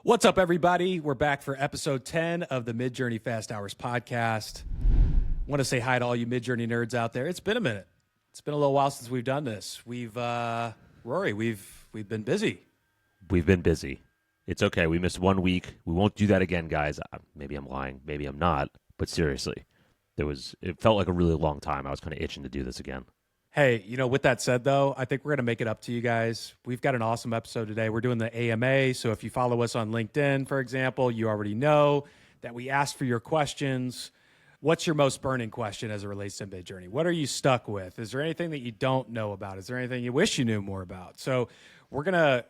What's up, everybody? We're back for episode 10 of the Midjourney Fast Hours podcast. Want to say hi to all you Midjourney nerds out there. It's been a minute. It's been a little while since we've done this. Rory, we've been busy. We've been busy. It's okay. We missed 1 week. We won't do that again, guys. Maybe I'm lying. Maybe I'm not. But seriously, it felt like a really long time. I was kind of itching to do this again. Hey, with that said, though, I think we're going to make it up to you guys. We've got an awesome episode today. We're doing the AMA. So if you follow us on LinkedIn, for example, you already know that we ask for your questions. What's your most burning question as it relates to Midjourney? What are you stuck with? Is there anything that you don't know about? Is there anything you wish you knew more about? So we're going to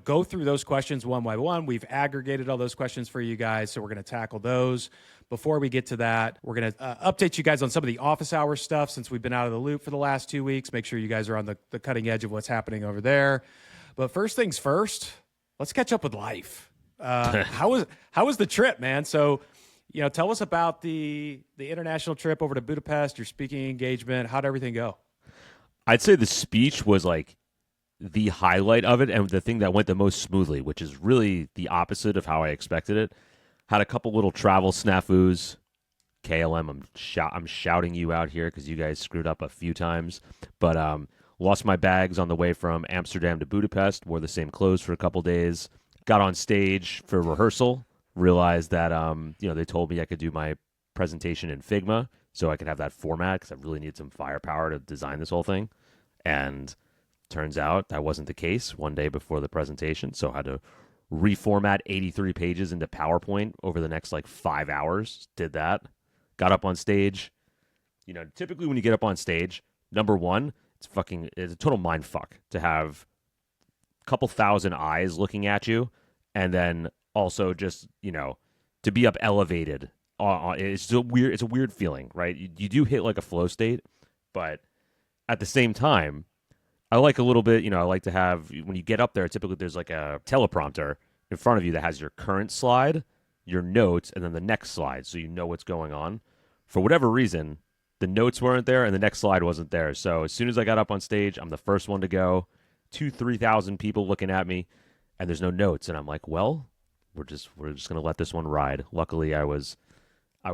go through those questions one by one. We've aggregated all those questions for you guys, so we're going to tackle those. Before we get to that, we're going to update you guys on some of the office hours stuff since we've been out of the loop for the last 2 weeks. Make sure you guys are on the cutting edge of what's happening over there. But first things first, let's catch up with life. How was the trip, man? So, tell us about the international trip over to Budapest, your speaking engagement. How'd everything go? I'd say the speech was like the highlight of it and the thing that went the most smoothly, which is really the opposite of how I expected it. Had a couple little travel snafus. KLM, I'm shouting you out here because you guys screwed up a few times. But lost my bags on the way from Amsterdam to Budapest. Wore the same clothes for a couple days. Got on stage for rehearsal. Realized that they told me I could do my presentation in Figma, so I could have that format because I really need some firepower to design this whole thing. And turns out that wasn't the case one day before the presentation, so I had to reformat 83 pages into PowerPoint over the next 5 hours. Did that. Got up on stage. Typically when you get up on stage, number one, it's a total mind fuck to have a couple thousand eyes looking at you, and then also just, to be up elevated. It's a weird feeling, right? You do hit a flow state, but at the same time, I like a little bit, I like to have, when you get up there, typically there's a teleprompter in front of you that has your current slide, your notes, and then the next slide, so you know what's going on. For whatever reason, the notes weren't there and the next slide wasn't there. So as soon as I got up on stage, I'm the first one to go. 3,000 people looking at me, and there's no notes. And I'm like, well, we're just going to let this one ride. Luckily, I was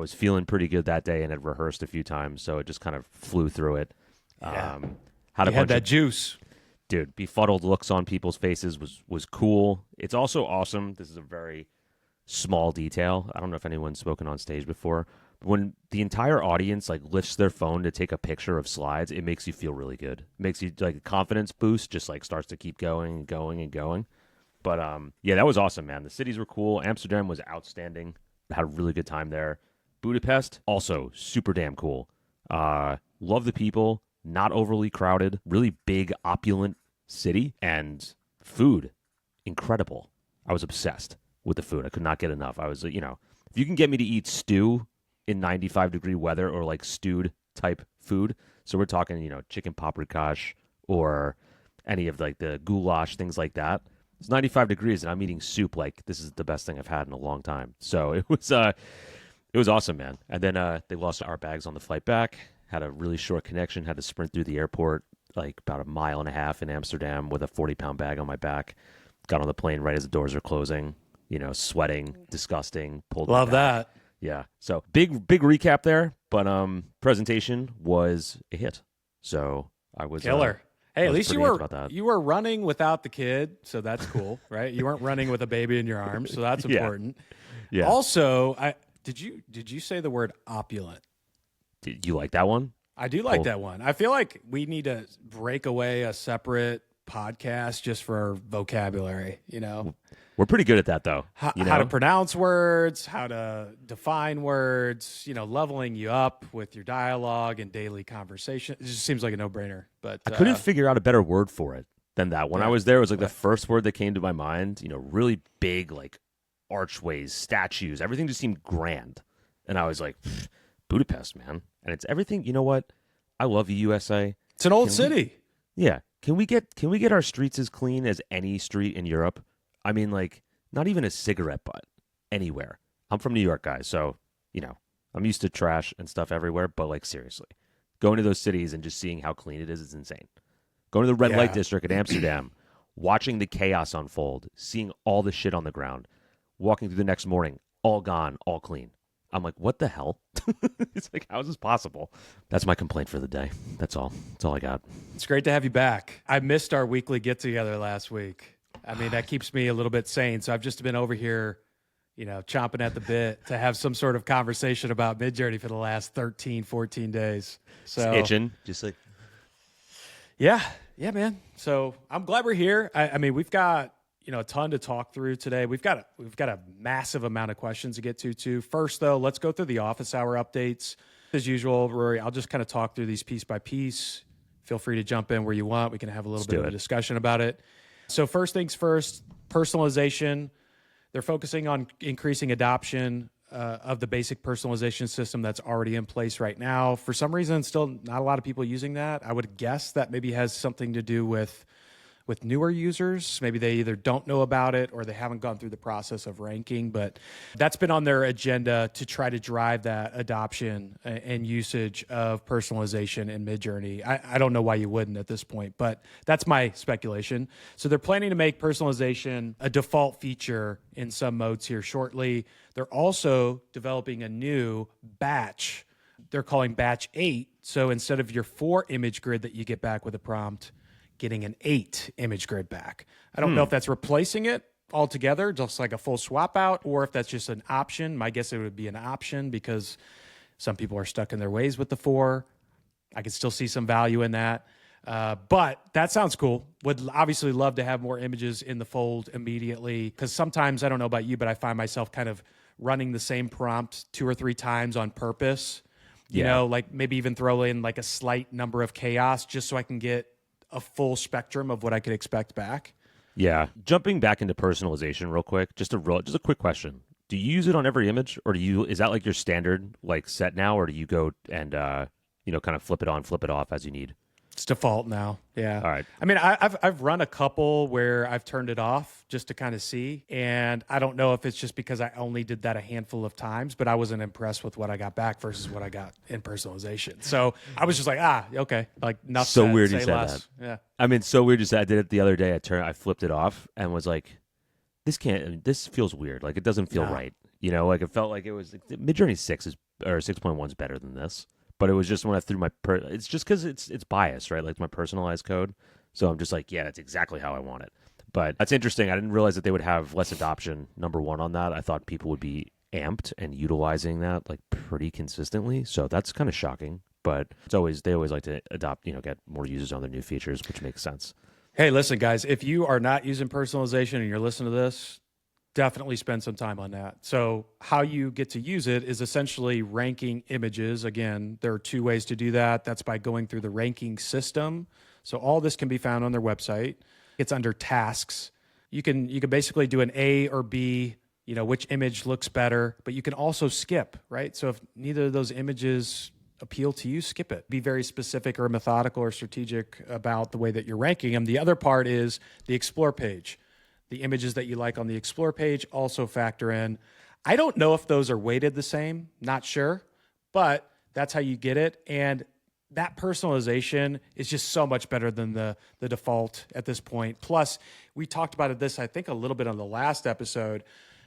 feeling pretty good that day and had rehearsed a few times, so it just kind of flew through it. Yeah. Had that juice. Dude, befuddled looks on people's faces was cool. It's also awesome. This is a very small detail. I don't know if anyone's spoken on stage before. But when the entire audience lifts their phone to take a picture of slides, it makes you feel really good. It makes you a confidence boost, just starts to keep going and going and going. But yeah, that was awesome, man. The cities were cool. Amsterdam was outstanding. Had a really good time there. Budapest, also super damn cool. Love the people. Not overly crowded, really big, opulent city, and food, incredible. I was obsessed with the food. I could not get enough. I was, if you can get me to eat stew in 95-degree weather or stewed type food, so we're talking, chicken paprikash or any of the goulash, things like that. It's 95 degrees and I'm eating soup this is the best thing I've had in a long time. So it was awesome, man. And then they lost our bags on the flight back. Had a really short connection, had to sprint through the airport, about a mile and a half in Amsterdam with a 40-pound bag on my back. Got on the plane right as the doors are closing, sweating, disgusting, pulled Love that. Yeah. So big recap there, but presentation was a hit. So I was killer. Hey, at least you were running without the kid, so that's cool, right? You weren't running with a baby in your arms, so that's important. Yeah. Also, did you say the word opulent? Did you like that one? I do like that one. I feel like we need to break away a separate podcast just for our vocabulary, We're pretty good at that, though. How to pronounce words, how to define words, leveling you up with your dialogue and daily conversation. It just seems like a no-brainer. But I couldn't figure out a better word for it than that. When I was there, it was the first word that came to my mind, really big, archways, statues. Everything just seemed grand. And I was like, Budapest, man. And it's everything. You know what? I love the USA. It's an old city. Yeah. Can we get our streets as clean as any street in Europe? I mean, not even a cigarette butt anywhere. I'm from New York, guys, so I'm used to trash and stuff everywhere. But seriously, going to those cities and just seeing how clean it is insane. Going to the red light district in Amsterdam, watching the chaos unfold, seeing all the shit on the ground. walking through the next morning, all gone, all clean. I'm like, what the hell? It's like, how is this possible? That's my complaint for the day. That's all. That's all I got. It's great to have you back. I missed our weekly get-together last week. I mean, that keeps me a little bit sane. So I've just been over here, chomping at the bit to have some sort of conversation about Midjourney for the last 13, 14 days. So It's itching. Just like, yeah, man. So I'm glad we're here. I mean, we've got a ton to talk through today. We've got a massive amount of questions to get to too. First, though, let's go through the office hour updates. As usual, Rory, I'll just kind of talk through these piece by piece. Feel free to jump in where you want. We can have a little bit of a discussion about it. So first things first, personalization. They're focusing on increasing adoption of the basic personalization system that's already in place right now. For some reason, still not a lot of people using that. I would guess that maybe has something to do with newer users. Maybe they either don't know about it or they haven't gone through the process of ranking, but that's been on their agenda to try to drive that adoption and usage of personalization in Midjourney. I don't know why you wouldn't at this point, but that's my speculation. So they're planning to make personalization a default feature in some modes here shortly. They're also developing a new batch. They're calling batch 8. So instead of your 4 image grid that you get back with a prompt, getting an 8 image grid back. I don't know if that's replacing it altogether, just like a full swap out, or if that's just an option. My guess it would be an option because some people are stuck in their ways with the 4. I could still see some value in that. But that sounds cool. Would obviously love to have more images in the fold immediately because sometimes, I don't know about you, but I find myself kind of running the same prompt 2 or 3 times on purpose. You know, like maybe even throw in like a slight number of chaos just so I can get a full spectrum of what I could expect back. yeah. Jumping back into personalization real quick, just a quick question. Do you use it on every image, or is that like your standard like set now, or do you go and kind of flip it on, flip it off as you need? It's default now. Yeah. All right. I mean, I've run a couple where I've turned it off just to kind of see. And I don't know if it's just because I only did that a handful of times, but I wasn't impressed with what I got back versus what I got in personalization. So I was just like, okay. Like nothing. So weird you say said less. that. Yeah. I mean, so weird you said. I did it the other day. I flipped it off and was like, this feels weird. Like it doesn't feel right. Like it felt like it was Midjourney 6 or 6.1 is better than this. But it was just when I threw it's just because it's biased, right? Like my personalized code. So I'm just like, yeah, that's exactly how I want it. But that's interesting. I didn't realize that they would have less adoption, number one, on that. I thought people would be amped and utilizing that like pretty consistently. So that's kind of shocking. But they always like to adopt, get more users on their new features, which makes sense. Hey, listen, guys, if you are not using personalization and you're listening to this, definitely spend some time on that. So how you get to use it is essentially ranking images. Again, there are 2 ways to do that. That's by going through the ranking system. So all this can be found on their website. It's under tasks. You can basically do an A or B, which image looks better, but you can also skip, right? So if neither of those images appeal to you, skip it. Be very specific or methodical or strategic about the way that you're ranking them. The other part is the explore page. The images that you like on the explore page also factor in. I don't know if those are weighted the same, not sure, but that's how you get it. And that personalization is just so much better than the default at this point. Plus, we talked about this, I think, a little bit on the last episode,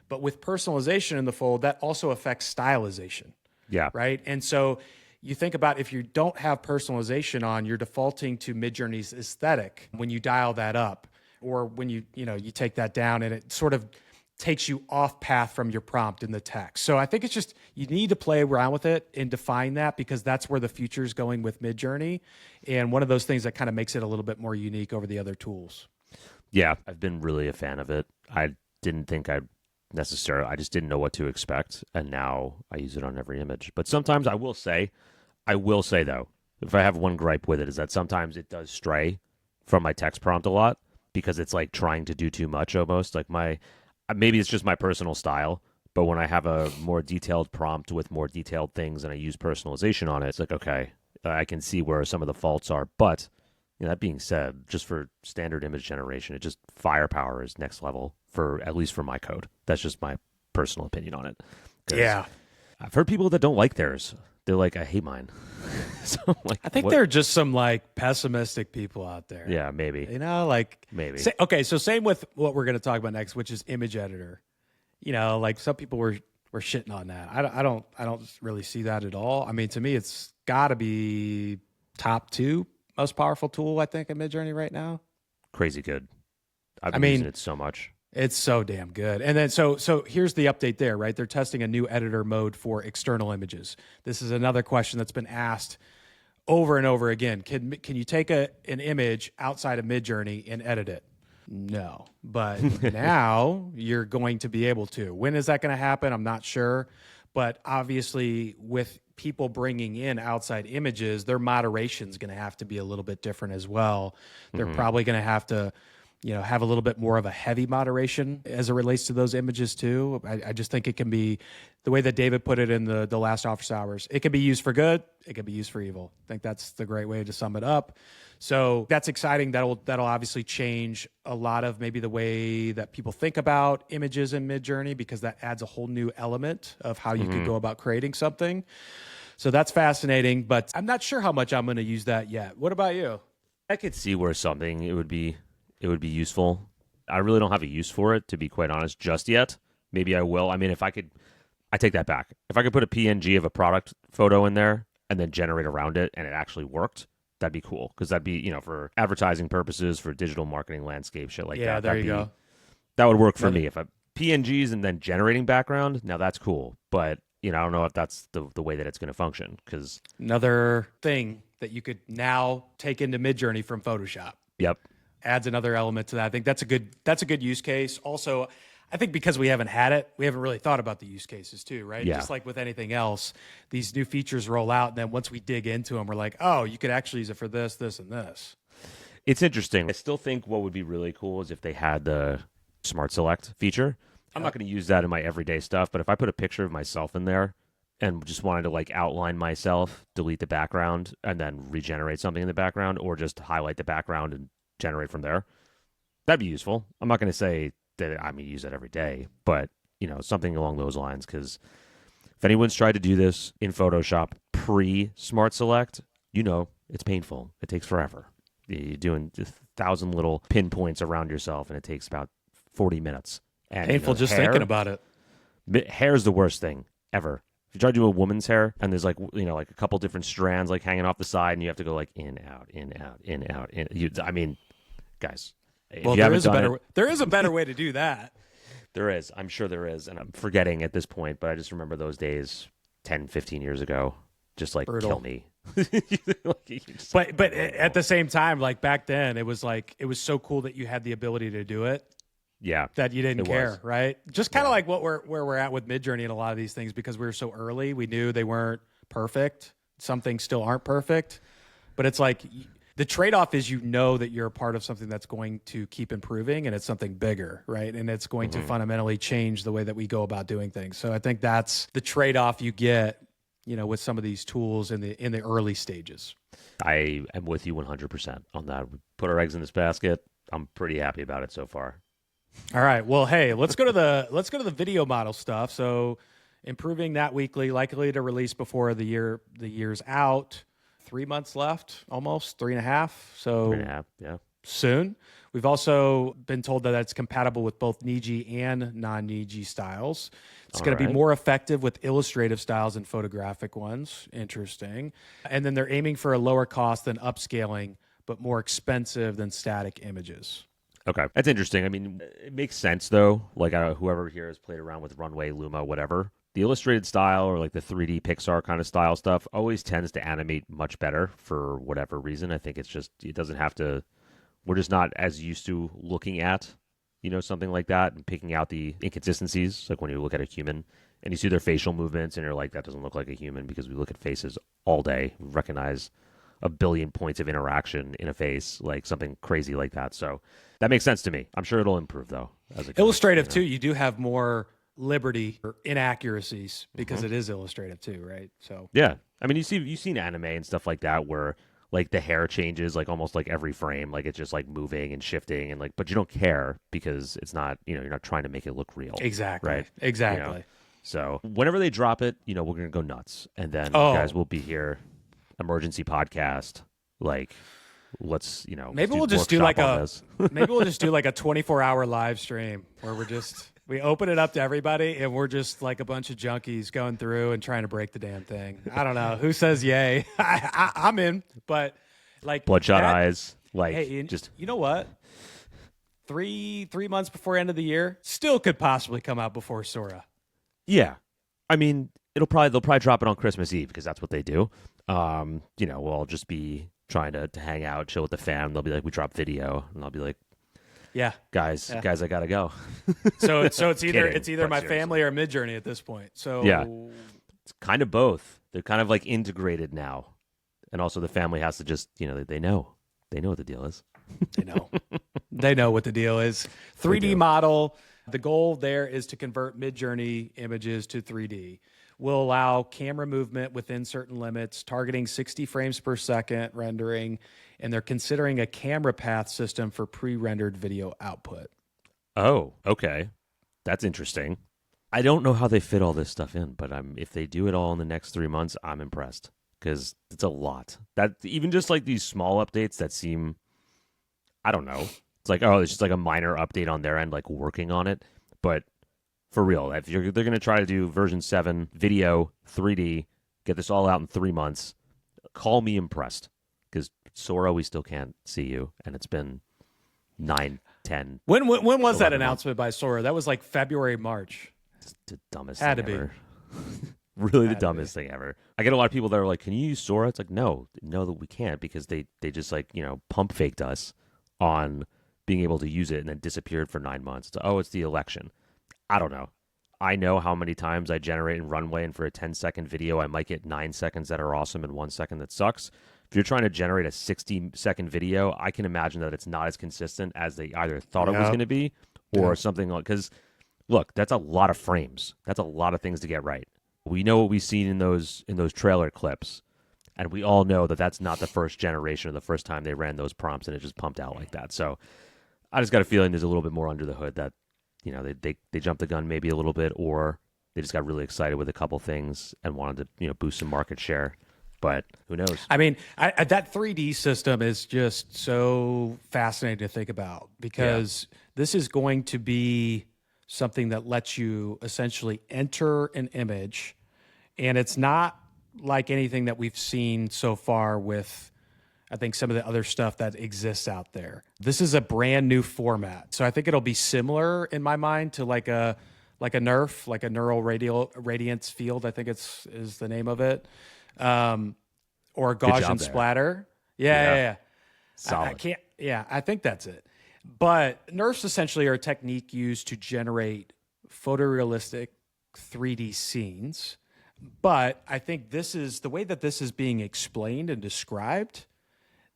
but with personalization in the fold, that also affects stylization. Yeah. Right? And so you think about if you don't have personalization on, you're defaulting to Midjourney's aesthetic when you dial that up. Or when you take that down and it sort of takes you off path from your prompt in the text. So I think it's just, you need to play around with it and define that because that's where the future is going with Midjourney. And one of those things that kind of makes it a little bit more unique over the other tools. Yeah, I've been really a fan of it. I didn't think I just didn't know what to expect. And now I use it on every image. But sometimes I will say though, if I have one gripe with it is that sometimes it does stray from my text prompt a lot. Because it's like trying to do too much almost. Like maybe it's just my personal style, but when I have a more detailed prompt with more detailed things and I use personalization on it, it's like, okay, I can see where some of the faults are. But that being said, just for standard image generation, firepower is next level at least for my code. That's just my personal opinion on it. Yeah. I've heard people that don't like theirs. They're like, I hate mine. So like, I think there are just some like pessimistic people out there. Yeah, maybe. Like maybe. Okay, so same with what we're going to talk about next, which is image editor. like some people were shitting on that. I don't really see that at all. I mean, to me, it's got to be top 2 most powerful tool, I think, in Midjourney right now. Crazy good. I've been using it so much. It's so damn good. And then so here's the update there, right? They're testing a new editor mode for external images. This is another question that's been asked over and over again. Can you take an image outside of Midjourney and edit it? No. But now you're going to be able to. When is that going to happen? I'm not sure. But obviously with people bringing in outside images, their moderation is going to have to be a little bit different as well. They're probably going to have to have a little bit more of a heavy moderation as it relates to those images too. I just think it can be, the way that David put it in the last office hours, it can be used for good, it can be used for evil. I think that's the great way to sum it up. So that's exciting. That'll obviously change a lot of maybe the way that people think about images in Midjourney, because that adds a whole new element of how you could go about creating something. So that's fascinating, but I'm not sure how much I'm going to use that yet. What about you? I could see where something it would be useful. I really don't have a use for it, to be quite honest, just yet. Maybe I will. I mean, I take that back. If I could put a PNG of a product photo in there and then generate around it and it actually worked, that'd be cool. Because that'd be, for advertising purposes, for digital marketing landscape, shit like that. Yeah, there you go. That would work for me. If I PNGs and then generating background, now that's cool. But, I don't know if that's the way that it's going to function. Because another thing that you could now take into Midjourney from Photoshop. Yep. Adds another element to that. I think that's a good use case. Also, I think because we haven't had it, we haven't really thought about the use cases too, right? Yeah. Just like with anything else, these new features roll out, and then once we dig into them, we're like, oh, you could actually use it for this, this, and this. It's interesting. I still think what would be really cool is if they had the Smart Select feature. I'm not going to use that in my everyday stuff, but if I put a picture of myself in there and just wanted to like outline myself, delete the background, and then regenerate something in the background, or just highlight the background and generate from there, that'd be useful. I'm not going to say that I'm going to use it every day, but something along those lines. Because if anyone's tried to do this in Photoshop pre-Smart Select, it's painful. It takes forever. You're doing 1,000 little pinpoints around yourself, and it takes about 40 minutes. And painful just thinking about it. Hair's the worst thing ever. If you try to do a woman's hair and there's like like a couple different strands like hanging off the side, and you have to go like in, out, in, out, in, out, in. Guys, well, there is a better way to do that. There is. I'm sure there is. And I'm forgetting at this point, but I just remember those days 10, 15 years ago. Just like brutal. Kill me. But at the same time, like back then, it was so cool that you had the ability to do it. Yeah. That you didn't care, right? Just kind of like where we're at with Midjourney and a lot of these things, because we were so early, we knew they weren't perfect. Some things still aren't perfect. But it's like the trade-off is that you're a part of something that's going to keep improving, and it's something bigger, right? And it's going to fundamentally change the way that we go about doing things. So I think that's the trade-off you get, with some of these tools in the early stages. I am with you 100% on that. We put our eggs in this basket. I'm pretty happy about it so far. All right. Well, hey, let's go to the video model stuff. So, improving that weekly, likely to release before the year's out. 3 months left, almost 3.5. So 3.5, yeah. Soon. We've also been told that it's compatible with both Niji and non-Niji styles. It's going to be more effective with illustrative styles and photographic ones. Interesting. And then they're aiming for a lower cost than upscaling, but more expensive than static images. Okay. That's interesting. I mean, it makes sense, though. Like, whoever here has played around with Runway, Luma, whatever. The illustrated style or like the 3D Pixar kind of style stuff always tends to animate much better for whatever reason. I think it's just, it doesn't have to, we're just not as used to looking at, something like that and picking out the inconsistencies. Like when you look at a human and you see their facial movements and you're like, that doesn't look like a human, because we look at faces all day. We recognize a billion points of interaction in a face, like something crazy like that. So that makes sense to me. I'm sure it'll improve though. As it illustrative too, you do have more liberty or inaccuracies because it is illustrative too, right? So yeah, I mean, you've seen anime and stuff like that where like the hair changes like almost like every frame, like it's just like moving and shifting and like, but you don't care because it's not, you're not trying to make it look real. Exactly. Right. Exactly. So whenever they drop it, we're gonna go nuts, and then you guys will be here. Emergency podcast, like maybe we'll just do like a 24-hour live stream where we're just We open it up to everybody, and we're just like a bunch of junkies going through and trying to break the damn thing. I don't know who says yay. I'm in, but like Bloodshot that, eyes, like hey, just you know what? Three months before end of the year, still could possibly come out before Sora. yeah. I mean, they'll probably drop it on Christmas Eve because that's what they do. We'll all just be trying to hang out, chill with the fam. They'll be like, we drop video, and I'll be like, Yeah, guys, I gotta go. so it's either Kidding, my but family or Midjourney at this point. So Yeah. It's kind of both. They're kind of like integrated now, and also the family has to just, they know what the deal is. They know what the deal is. 3D do. model. The goal there is to convert Midjourney images to 3D. Will allow camera movement within certain limits, targeting 60 frames per second rendering, and they're considering a camera path system for pre-rendered video output. Oh, okay, that's interesting. I don't know how they fit all this stuff in, but if they do it all in the next 3 months, I'm impressed because it's a lot. That even just like these small updates that seem, I don't know. It's like, oh, it's just like a minor update on their end, like working on it. But for real, if they're going to try to do version 7 video 3D, get this all out in 3 months, call me impressed. Because Sora, we still can't see you, and it's been 9, 10. When was that 11 announcement by Sora? That was like February, March. It's the dumbest Had thing to be. ever. Really, the Had to dumbest thing ever. I get a lot of people that are like, "Can you use Sora?" It's like, no, that we can't because they just like pump faked us on being able to use it and then disappeared for 9 months. It's the election. I don't know. I know how many times I generate in Runway, and for a 10-second video, I might get 9 seconds that are awesome and 1 second that sucks. If you're trying to generate a 60-second video, I can imagine that it's not as consistent as they either thought it was going to be or something like, because look, that's a lot of frames. That's a lot of things to get right. We know what we've seen in those trailer clips, and we all know that that's not the first generation or the first time they ran those prompts and it just pumped out like that. So I just got a feeling there's a little bit more under the hood that they jumped the gun maybe a little bit, or they just got really excited with a couple things and wanted to boost some market share. But who knows? I mean, that 3D system is just so fascinating to think about because this is going to be something that lets you essentially enter an image, and it's not like anything that we've seen so far with, I think, some of the other stuff that exists out there. This is a brand new format. So I think it'll be similar in my mind to like a NERF, like a neural radiance field, I think is the name of it. Or a Gaussian splatter. Yeah. Solid. I can't. Yeah, I think that's it. But NERFs essentially are a technique used to generate photorealistic 3D scenes. But I think this is the way that this is being explained and described.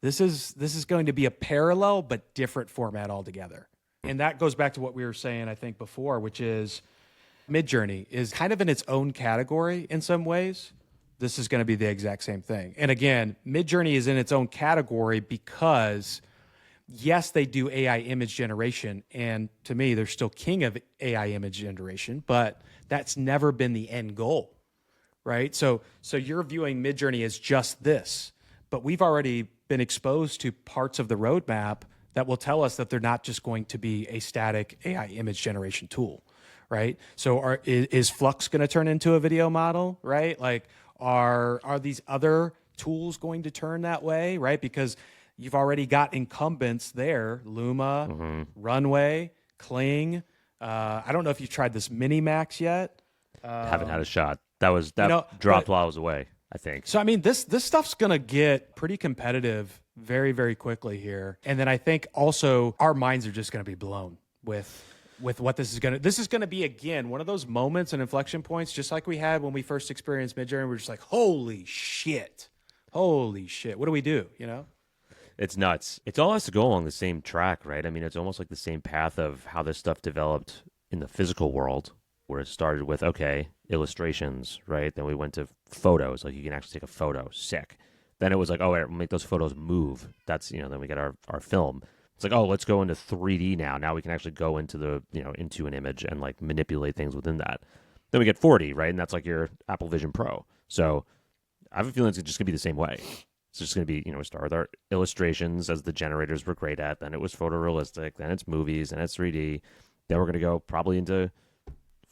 This is going to be a parallel but different format altogether. And that goes back to what we were saying, I think, before, which is Midjourney is kind of in its own category in some ways. This is going to be the exact same thing. And again, Midjourney is in its own category because, yes, they do AI image generation. And to me, they're still king of AI image generation, but that's never been the end goal, right? So you're viewing Midjourney as just this, but we've already been exposed to parts of the roadmap that will tell us that they're not just going to be a static AI image generation tool, right? So is Flux going to turn into a video model, right? Like, are these other tools going to turn that way, right? Because you've already got incumbents there, Luma, Runway, Kling. I don't know if you've tried this Minimax yet. Haven't had a shot. That dropped while I was away, I think. So, I mean, this stuff's going to get pretty competitive very, very quickly here. And then I think also our minds are just going to be blown with what this is going to be, again, one of those moments and inflection points, just like we had when we first experienced Midjourney. We're just like, holy shit, what do we do? It's nuts. It all has to go along the same track, right? I mean, it's almost like the same path of how this stuff developed in the physical world, where it started with, illustrations, right? Then we went to photos, like you can actually take a photo, sick. Then it was like, we'll make those photos move. That's, then we get our film. It's like, let's go into 3D now. Now we can actually go into into an image and like manipulate things within that. Then we get 4D, right? And that's like your Apple Vision Pro. So I have a feeling it's just going to be the same way. It's just going to be, we start with our illustrations as the generators were great at. Then it was photorealistic. Then it's movies and it's 3D. Then we're going to go probably into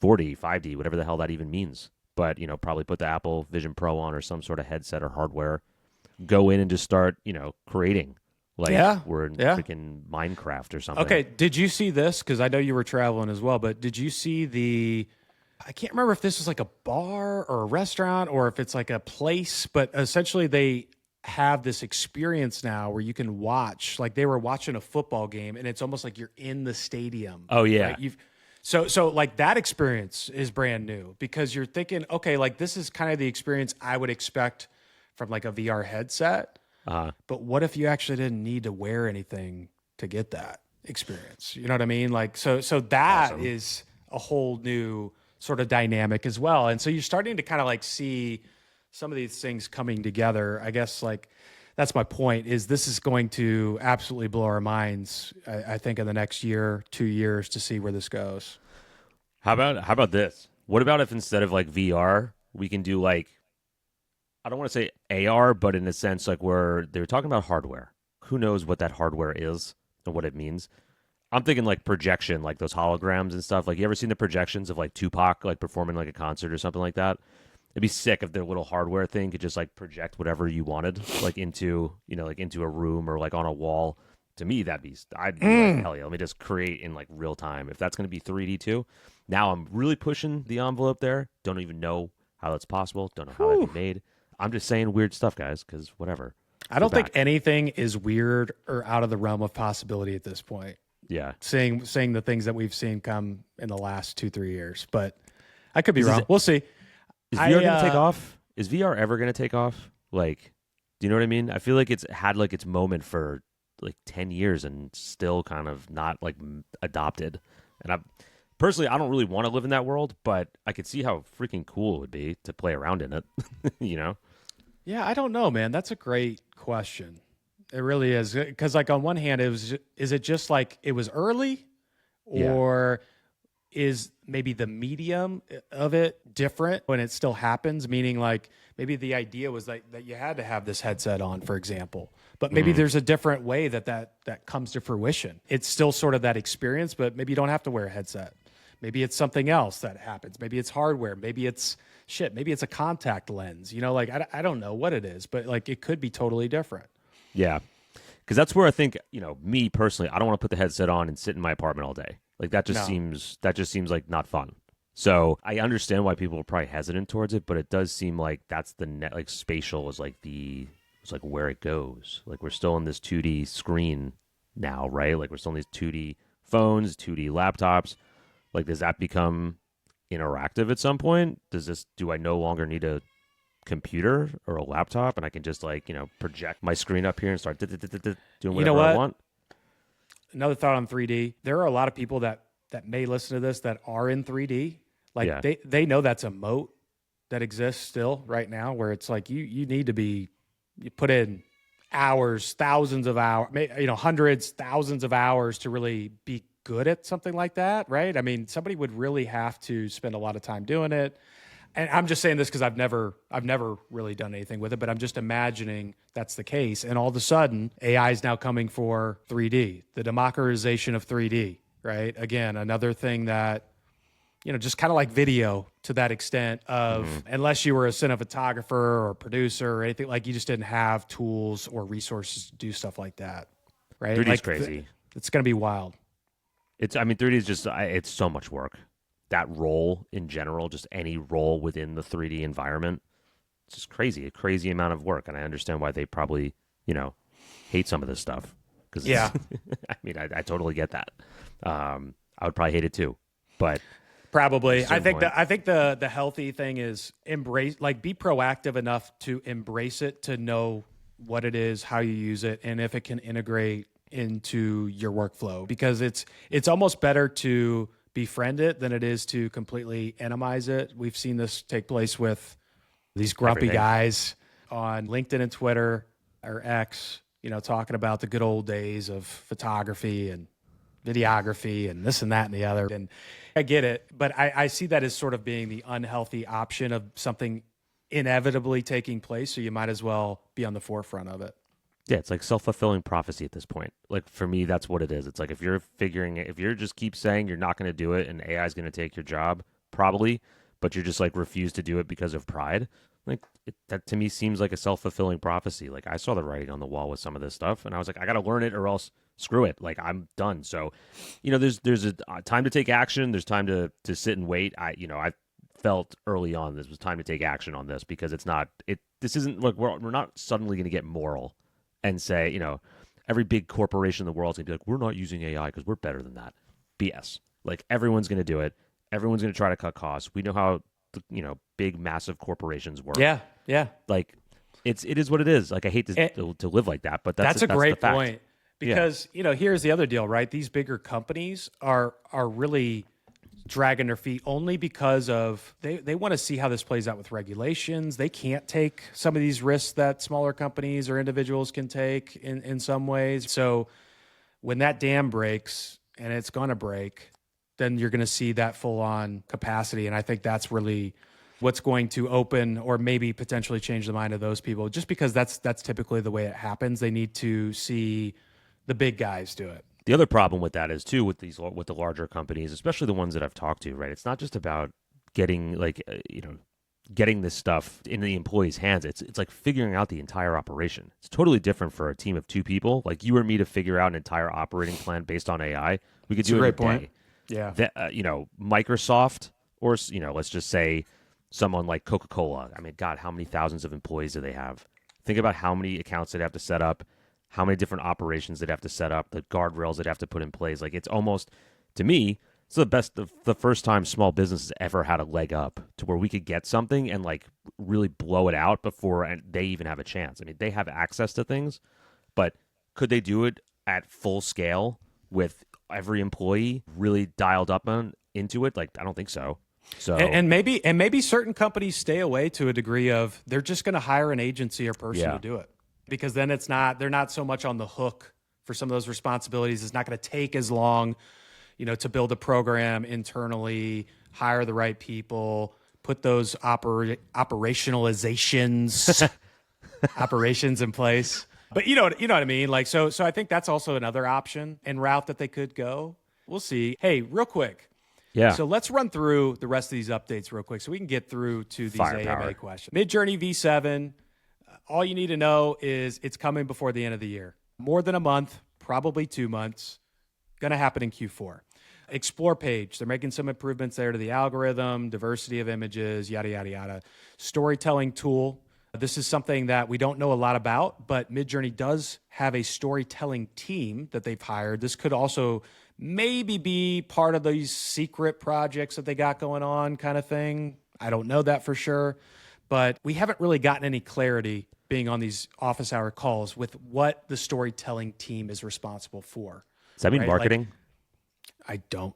4D, 5D, whatever the hell that even means. But, probably put the Apple Vision Pro on or some sort of headset or hardware. Go in and just start, creating. Like we're in freaking Minecraft or something. Okay, did you see this? Because I know you were traveling as well, but did you see I can't remember if this was like a bar or a restaurant or if it's like a place, but essentially they have this experience now where you can watch, like they were watching a football game and it's almost like you're in the stadium. Oh, yeah. Right? So like that experience is brand new because you're thinking, okay, like this is kind of the experience I would expect from like a VR headset. But what if you actually didn't need to wear anything to get that experience? You know what I mean? Like, so that is a whole new sort of dynamic as well. And so you're starting to kind of like see some of these things coming together. I guess like that's my point is this is going to absolutely blow our minds, I think in the next year, 2 years to see where this goes. How about this? What about if instead of like VR, we can do like, I don't want to say AR, but in a sense, like where they were talking about hardware. Who knows what that hardware is and what it means? I'm thinking like projection, like those holograms and stuff. Like you ever seen the projections of like Tupac, like performing like a concert or something like that? It'd be sick if their little hardware thing could just like project whatever you wanted, like into, like into a room or like on a wall. To me, I'd be like, hell yeah, let me just create in like real time. If that's going to be 3D too. Now I'm really pushing the envelope there. Don't even know how that's possible. Don't know how that'd be made. I'm just saying weird stuff, guys, because whatever. I don't think anything is weird or out of the realm of possibility at this point. Yeah. Saying the things that we've seen come in the last 2-3 years, but I could be wrong. We'll see. Is VR going to take off? Is VR ever going to take off? Like, do you know what I mean? I feel like it's had like its moment for like 10 years and still kind of not like adopted. And I don't really want to live in that world, but I could see how freaking cool it would be to play around in it, Yeah, I don't know, man. That's a great question. It really is. Because like on one hand, is it just like it was early or is maybe the medium of it different when it still happens? Meaning like maybe the idea was like that you had to have this headset on, for example, but maybe there's a different way that comes to fruition. It's still sort of that experience, but maybe you don't have to wear a headset. Maybe it's something else that happens. Maybe it's hardware. Maybe it's maybe it's a contact lens, like I don't know what it is, but like it could be totally different. Yeah. Because that's where I think, me personally, I don't want to put the headset on and sit in my apartment all day. Like that just seems like not fun. So I understand why people are probably hesitant towards it, but it does seem like that's the net, like spatial is like it's like where it goes. Like we're still in this 2D screen now, right? Like we're still in these 2D phones, 2D laptops. Like does that become interactive at some point? Do I no longer need a computer or a laptop and I can just like, project my screen up here and start doing whatever I want? Another thought on 3D. There are a lot of people that may listen to this that are in 3D. Like they know that's a moat that exists still right now where it's like you need to be, you put in hours, thousands of hours, hundreds, thousands of hours to really be good at something like that, right? I mean, somebody would really have to spend a lot of time doing it. And I'm just saying this because I've never really done anything with it, but I'm just imagining that's the case. And all of a sudden, AI is now coming for 3D, the democratization of 3D, right? Again, another thing that, just kind of like video to that extent of, unless you were a cinematographer or producer or anything, like you just didn't have tools or resources to do stuff like that, right? 3D is like, crazy. It's going to be wild. 3D is just, it's so much work. That role in general, just any role within the 3D environment, it's just crazy, a crazy amount of work. And I understand why they probably, hate some of this stuff. Cause I totally get that. I would probably hate it too, but probably. I think the healthy thing is embrace, like be proactive enough to embrace it, to know what it is, how you use it, and if it can integrate into your workflow, because it's almost better to befriend it than it is to completely enemize it. We've seen this take place with these grumpy guys on LinkedIn and Twitter or X, talking about the good old days of photography and videography and this and that and the other. And I get it, but I see that as sort of being the unhealthy option of something inevitably taking place. So you might as well be on the forefront of it. Yeah, it's like self-fulfilling prophecy at this point. Like for me, that's what it is. It's like if you're just keep saying you're not going to do it and AI is going to take your job, probably, but you're just like refuse to do it because of pride. Like that to me seems like a self-fulfilling prophecy. Like I saw the writing on the wall with some of this stuff, and I was like, I got to learn it or else screw it. Like I'm done. So, there's a time to take action. There's time to sit and wait. I felt early on this was time to take action on this because this isn't like we're not suddenly going to get moral and say, every big corporation in the world is going to be like, we're not using AI because we're better than that. BS. Like everyone's going to do it. Everyone's going to try to cut costs. We know how, big, massive corporations work. Yeah. Yeah. Like it is what it is. Like I hate to live like that, but that's a great the fact. point because, here's the other deal, right? These bigger companies are really dragging their feet only because of they want to see how this plays out with regulations. They can't take some of these risks that smaller companies or individuals can take in some ways. So when that dam breaks, and it's going to break, then you're going to see that full on capacity. And I think that's really what's going to open or maybe potentially change the mind of those people, just because that's typically the way it happens. They need to see the big guys do it. The other problem with that is too with the larger companies, especially the ones that I've talked to, right? It's not just about getting getting this stuff in the employees' hands. It's like figuring out the entire operation. It's totally different for a team of 2 people, like you or me, to figure out an entire operating plan based on AI. We could do it in a day. Yeah. Microsoft or let's just say someone like Coca-Cola. I mean, God, how many thousands of employees do they have? Think about how many accounts they'd have to set up, how many different operations they'd have to set up, the guardrails they'd have to put in place. Like it's almost, to me, it's the first time small businesses ever had a leg up to where we could get something and like really blow it out before they even have a chance. I mean, they have access to things, but could they do it at full scale with every employee really dialed up into it? Like, I don't think so. So and maybe certain companies stay away to a degree of they're just going to hire an agency or person to do it, because then they're not so much on the hook for some of those responsibilities. It's not going to take as long, to build a program internally, hire the right people, put those operationalizations operations in place. But you know what I mean? Like, so I think that's also another option and route that they could go. We'll see. Hey, real quick. Yeah. So let's run through the rest of these updates real quick so we can get through to these Firepower. AMA questions. Midjourney V7, all you need to know is it's coming before the end of the year. More than a month, probably 2 months. Going to happen in Q4. Explore page. They're making some improvements there to the algorithm, diversity of images, yada, yada, yada. Storytelling tool. This is something that we don't know a lot about, but Midjourney does have a storytelling team that they've hired. This could also maybe be part of these secret projects that they got going on kind of thing. I don't know that for sure, but we haven't really gotten any clarity being on these office hour calls with what the storytelling team is responsible for. Does that mean marketing? I don't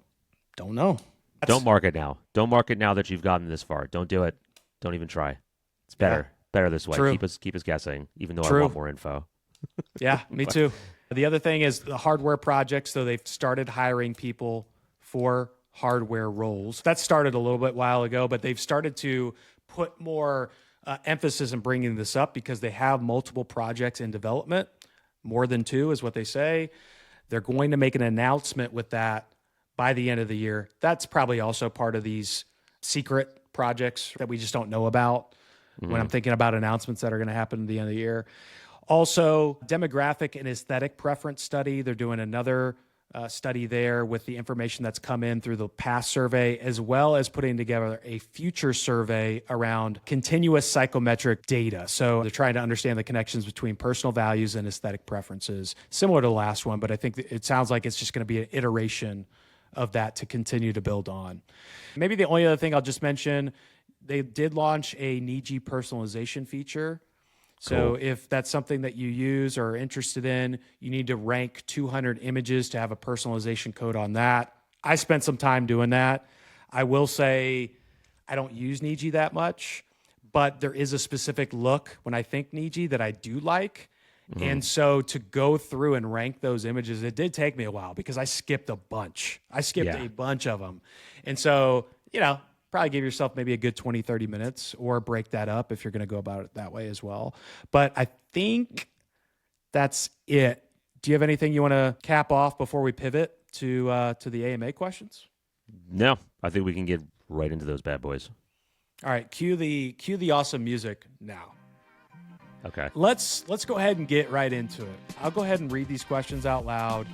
know. Don't market now. Don't market now that you've gotten this far. Don't do it. Don't even try. It's better. Better this way. True. Keep us guessing, even though True. I want more info. Yeah, me too. The other thing is the hardware projects. So they've started hiring people for hardware roles. That started a little bit while ago, but they've started to put more emphasis in bringing this up because they have multiple projects in development. More than 2 is what they say. They're going to make an announcement with that by the end of the year. That's probably also part of these secret projects that we just don't know about when I'm thinking about announcements that are going to happen at the end of the year. Also, demographic and aesthetic preference study. They're doing another study there with the information that's come in through the past survey, as well as putting together a future survey around continuous psychometric data. So they're trying to understand the connections between personal values and aesthetic preferences, similar to the last one, but I think it sounds like it's just going to be an iteration of that to continue to build on. Maybe the only other thing I'll just mention, they did launch a Niji personalization feature. So if that's something that you use or are interested in, you need to rank 200 images to have a personalization code on that. I spent some time doing that. I will say I don't use Niji that much, but there is a specific look when I think Niji that I do like. And so to go through and rank those images, it did take me a while because I skipped a bunch. A bunch of them. And so, probably give yourself maybe a good 20, 30 minutes or break that up if you're going to go about it that way as well. But I think That's it. Do you have anything you want to cap off before we pivot to the AMA questions? No, I think we can get right into those bad boys. All right, cue the awesome music now. Okay. Let's go ahead and get right into it. I'll go ahead and read these questions out loud.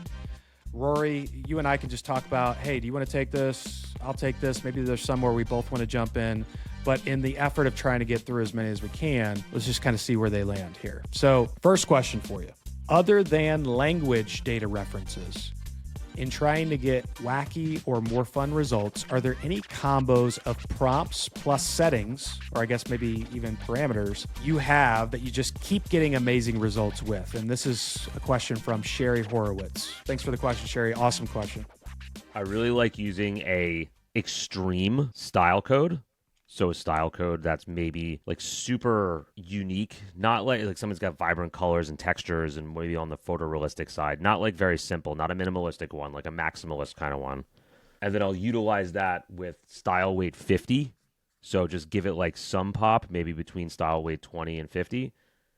Rory, you and I can just talk about, hey, do you want to take this? I'll take this. Maybe there's somewhere we both want to jump in. But in the effort of trying to get through as many as we can, let's just kind of see where they land here. So first question for you. Other than language data references, in trying to get wacky or more fun results, are there any combos of prompts plus settings, or I guess maybe even parameters, you have that you just keep getting amazing results with? And this is a question from Sherry Horowitz. Thanks for the question, Sherry. Awesome question. I really like using a extreme style code. So a style code that's maybe like super unique, not like someone's got vibrant colors and textures and maybe on the photorealistic side, not like very simple, not a minimalistic one, like a maximalist kind of one. And then I'll utilize that with style weight 50. So just give it like some pop, maybe between style weight 20 and 50.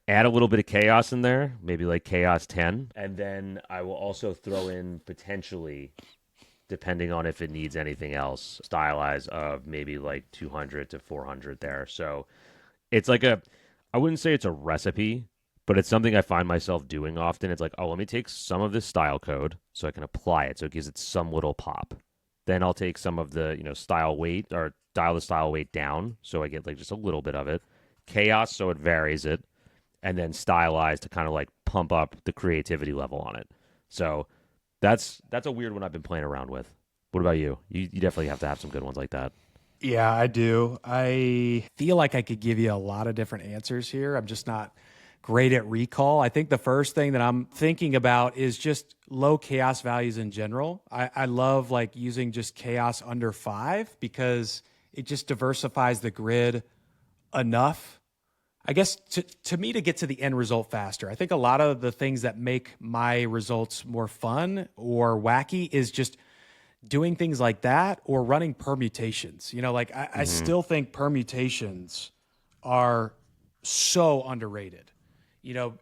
Add a little bit of chaos in there, maybe like chaos 10. And then I will also throw in potentially, depending on if it needs anything else, stylize of maybe like 200 to 400 there. So it's like I wouldn't say it's a recipe, but it's something I find myself doing often. It's like, oh, let me take some of this style code so I can apply it. So it gives it some little pop. Then I'll take some of the, style weight or dial the style weight down. So I get like just a little bit of it. Chaos, so it varies it. And then stylize to kind of like pump up the creativity level on it. So that's a weird one I've been playing around with. What about you? You definitely have to have some good ones like that. Yeah, I do. I feel like I could give you a lot of different answers here. I'm just not great at recall. I think the first thing that I'm thinking about is just low chaos values in general. I love like using just chaos under 5 because it just diversifies the grid enough, I guess, to me, to get to the end result faster. I think a lot of the things that make my results more fun or wacky is just doing things like that or running permutations. I still think permutations are so underrated,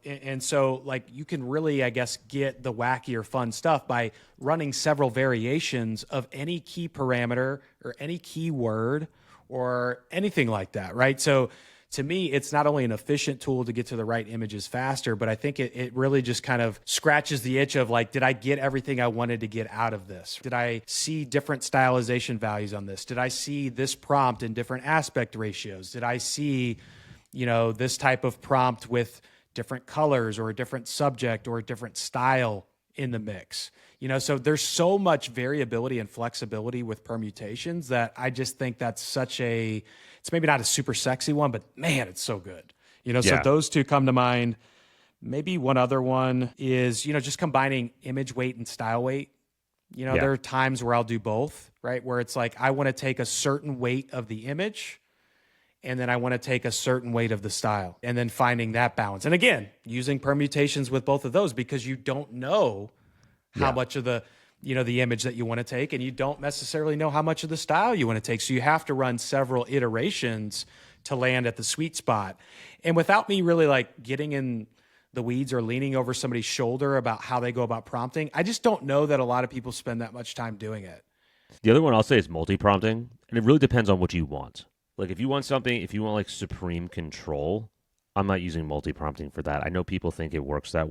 and so like you can really, I guess, get the wacky or fun stuff by running several variations of any key parameter or any keyword or anything like that, right? So to me, it's not only an efficient tool to get to the right images faster, but I think it really just kind of scratches the itch of like, did I get everything I wanted to get out of this? Did I see different stylization values on this? Did I see this prompt in different aspect ratios? Did I see, this type of prompt with different colors or a different subject or a different style in the mix? So there's so much variability and flexibility with permutations that I just think that's it's maybe not a super sexy one, but man, it's so good. So those two come to mind. Maybe one other one is, just combining image weight and style weight. There are times where I'll do both, right? Where it's like, I want to take a certain weight of the image and then I want to take a certain weight of the style and then finding that balance. And again, using permutations with both of those because you don't know how much of the image that you want to take, and you don't necessarily know how much of the style you want to take. So you have to run several iterations to land at the sweet spot. And without me really like getting in the weeds or leaning over somebody's shoulder about how they go about prompting, I just don't know that a lot of people spend that much time doing it. The other one I'll say is multi-prompting, and it really depends on what you want. Like if you want like supreme control, I'm not using multi-prompting for that. I know people think it works that,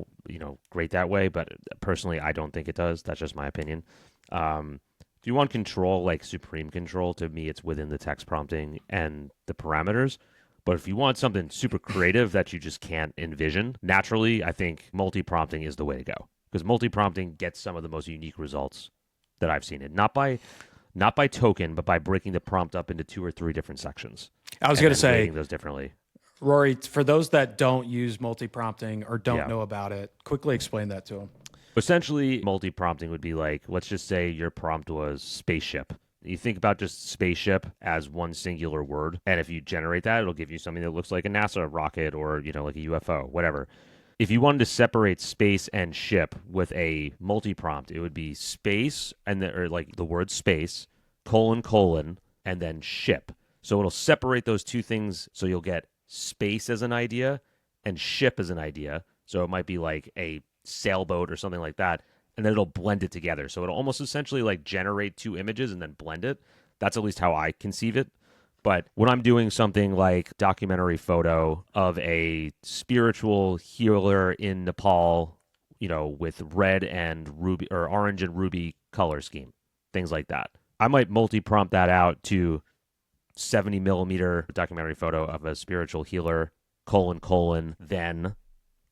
great that way, but personally, I don't think it does. That's just my opinion. If you want control, like supreme control, to me, it's within the text prompting and the parameters. But if you want something super creative that you just can't envision, naturally, I think multi-prompting is the way to go. Because multi-prompting gets some of the most unique results that I've seen. Not by token, but by breaking the prompt up into 2 or 3 different sections. I was going to say, rating those differently. Rory, for those that don't use multi-prompting or don't know about it, quickly explain that to them. Essentially, multi-prompting would be like, let's just say your prompt was spaceship. You think about just spaceship as one singular word, and if you generate that, it'll give you something that looks like a NASA rocket or, like a UFO, whatever. If you wanted to separate space and ship with a multi-prompt, it would be space or like the word space, colon, and then ship. So it'll separate those two things, so you'll get space as an idea and ship as an idea, So it might be like a sailboat or something like that, and then it'll blend it together. So it'll almost essentially like generate two images and then blend it. That's at least how I conceive it. But when I'm doing something like documentary photo of a spiritual healer in Nepal, with red and ruby or orange and ruby color scheme, things like that, I might multi-prompt that out to 70 millimeter documentary photo of a spiritual healer, then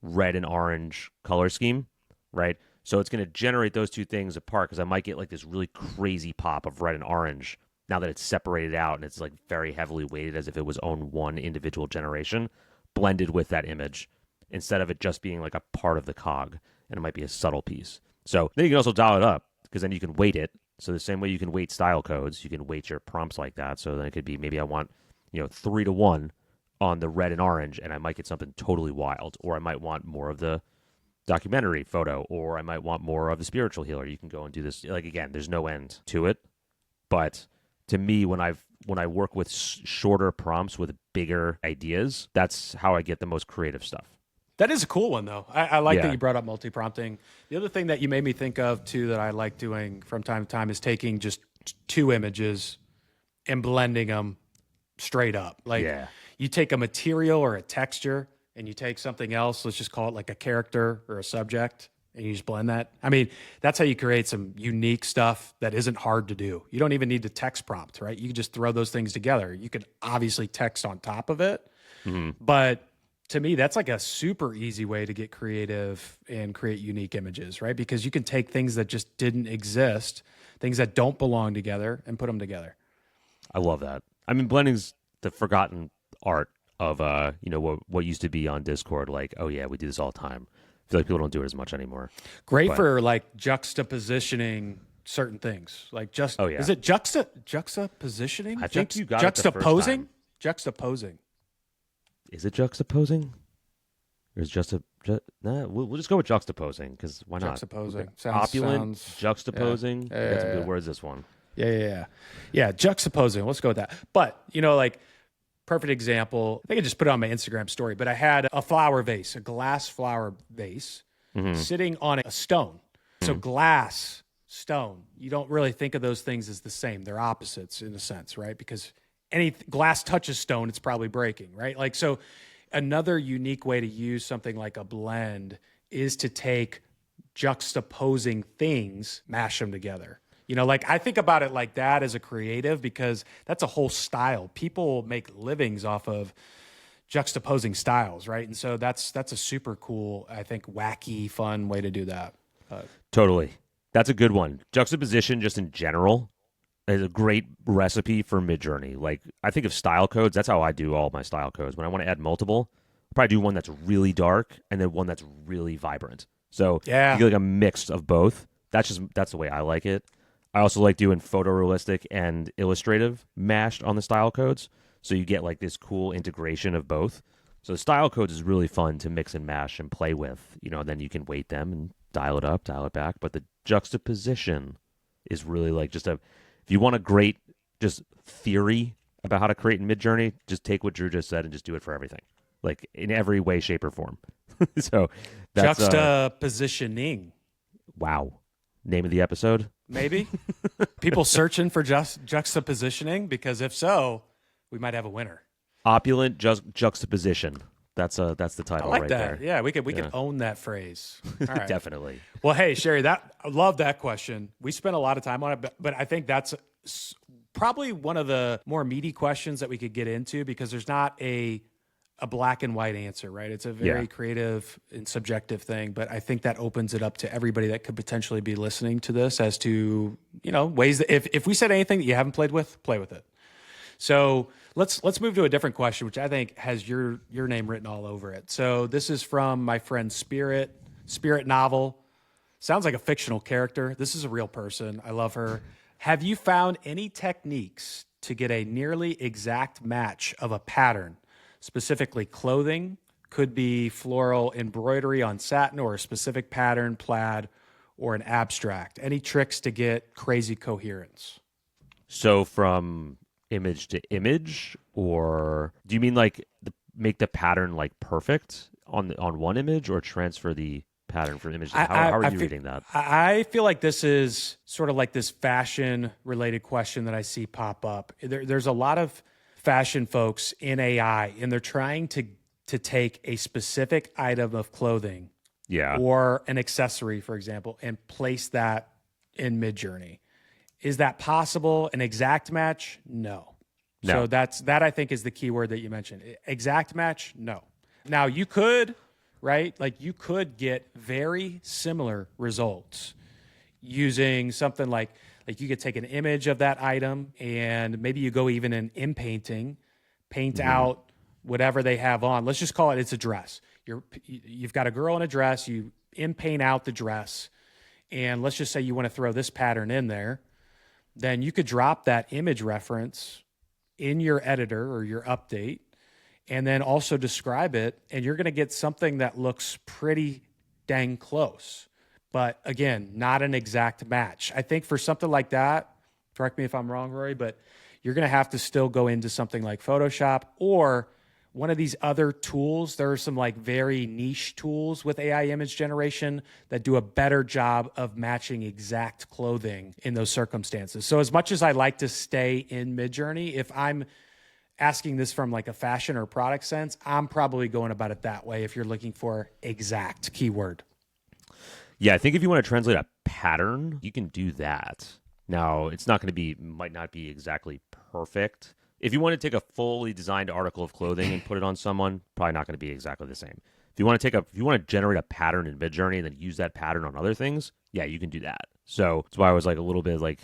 red and orange color scheme, right? So it's going to generate those two things apart because I might get like this really crazy pop of red and orange now that it's separated out and it's like very heavily weighted as if it was own one individual generation blended with that image instead of it just being like a part of the cog, and it might be a subtle piece. So then you can also dial it up because then you can weight it. So the same way you can weight style codes, you can weight your prompts like that. So then it could be maybe I want 3-to-1 on the red and orange, and I might get something totally wild, or I might want more of the documentary photo, or I might want more of the spiritual healer. You can go and do this. Like, again, there's no end to it, but to me, when I work with shorter prompts with bigger ideas, that's how I get the most creative stuff. That is a cool one, though. I like that Yeah. you brought up multi-prompting. The other thing that you made me think of, too, that I like doing from time to time is taking just two images and blending them straight up. Like, Yeah. you take a material or a texture and you take something else, let's just call it like a character or a subject, and you just blend that. I mean, that's how you create some unique stuff that isn't hard to do. You don't even need to text prompt, right? You can just throw those things together. You could obviously text on top of it, but to me, that's like a super easy way to get creative and create unique images, right? Because you can take things that just didn't exist, things that don't belong together, and put them together. I love that. I mean, blending's the forgotten art of what used to be on Discord. Like, oh yeah, we do this all the time. I feel like people don't do it as much anymore. Great But- for like juxtapositioning certain things. Like Oh, yeah. is it juxtapositioning? I think you got it the first juxtaposing. time. Juxtaposing. Is it juxtaposing? Or is nah, we'll just go with juxtaposing because why not? Juxtaposing. Opulent, Sounds juxtaposing. Yeah. Got some good words. This one. Yeah. Juxtaposing. Let's go with that. But like perfect example. I think I just put it on my Instagram story. But I had a flower vase, a glass flower vase, sitting on a stone. So glass, stone. You don't really think of those things as the same. They're opposites in a sense, right? Because any glass touches stone, it's probably breaking, right? Like, so another unique way to use something like a blend is to take juxtaposing things, mash them together. Like I think about it like that as a creative because that's a whole style. People make livings off of juxtaposing styles, right? And so that's a super cool, I think, wacky, fun way to do that. Totally. That's a good one. Juxtaposition, just in general, is a great recipe for Midjourney. Like, I think of style codes. That's how I do all my style codes. When I want to add multiple, I'll probably do one that's really dark and then one that's really vibrant. So Yeah. you get like a mix of both. That's the way I like it. I also like doing photorealistic and illustrative mashed on the style codes. So you get like this cool integration of both. So the style codes is really fun to mix and mash and play with, and then you can weight them and dial it up, dial it back. But the juxtaposition is really like if you want a great just theory about how to create in Midjourney, just take what Drew just said and just do it for everything, like in every way, shape, or form. So that's Juxtapositioning. Wow. Name of the episode? Maybe people searching for juxtapositioning, because if so, we might have a winner. Opulent juxtaposition. That's the title I like right that. there. Yeah, we could own that phrase. All right. Definitely. Well, hey, Sherry, I love that question. We spent a lot of time on it, but I think that's probably one of the more meaty questions that we could get into because there's not a black and white answer, right? It's a very creative and subjective thing, but I think that opens it up to everybody that could potentially be listening to this as to, ways that if we said anything that you haven't played with, play with it. So let's move to a different question, which I think has your name written all over it. So this is from my friend Spirit Novel. Sounds like a fictional character. This is a real person. I love her. Have you found any techniques to get a nearly exact match of a pattern, specifically clothing? Could be floral embroidery on satin or a specific pattern, plaid, or an abstract. Any tricks to get crazy coherence? So from image to image, or do you mean like make the pattern like perfect? on one image or transfer the pattern from images? How are you reading that? I feel like this is sort of like this fashion related question that I see pop up. There's a lot of fashion folks in AI, and they're trying to take a specific item of clothing or an accessory, for example, and place that in Midjourney. Is that possible? An exact match? No. So that I think is the key word that you mentioned. Exact match? No. Now you could, right? Like you could get very similar results using something like you could take an image of that item and maybe you go even in painting, paint out whatever they have on. Let's just call it's a dress. You've got a girl in a dress, you paint out the dress, and let's just say you want to throw this pattern in there. Then you could drop that image reference in your editor or your update and then also describe it, and you're going to get something that looks pretty dang close. But again, not an exact match. I think for something like that, correct me if I'm wrong, Rory, but you're going to have to still go into something like Photoshop or one of these other tools. There are some like very niche tools with AI image generation that do a better job of matching exact clothing in those circumstances. So as much as I like to stay in Midjourney, if I'm asking this from like a fashion or product sense, I'm probably going about it that way if you're looking for exact keyword. Yeah, I think if you want to translate a pattern, you can do that. Now, it's not going to be, might not be exactly perfect. If you want to take a fully designed article of clothing and put it on someone, probably not going to be exactly the same. If you want to generate a pattern in Midjourney and then use that pattern on other things, yeah, you can do that. So that's why I was like a little bit like,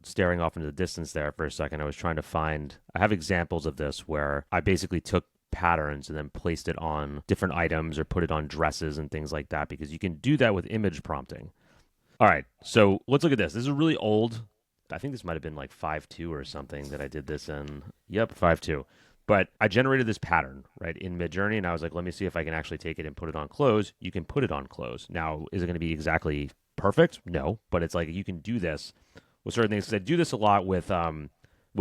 staring off into the distance there for a second. I was trying to I have examples of this where I basically took patterns and then placed it on different items or put it on dresses and things like that, because you can do that with image prompting. All right, so let's look at this. This is really old. I think this might have been like 5.2 or something that I did this in. Yep, 5.2. But I generated this pattern, right, in Midjourney, and I was like, let me see if I can actually take it and put it on clothes. You can put it on clothes. Now, is it going to be exactly perfect? No, but it's like you can do this with certain things. Because I do this a lot with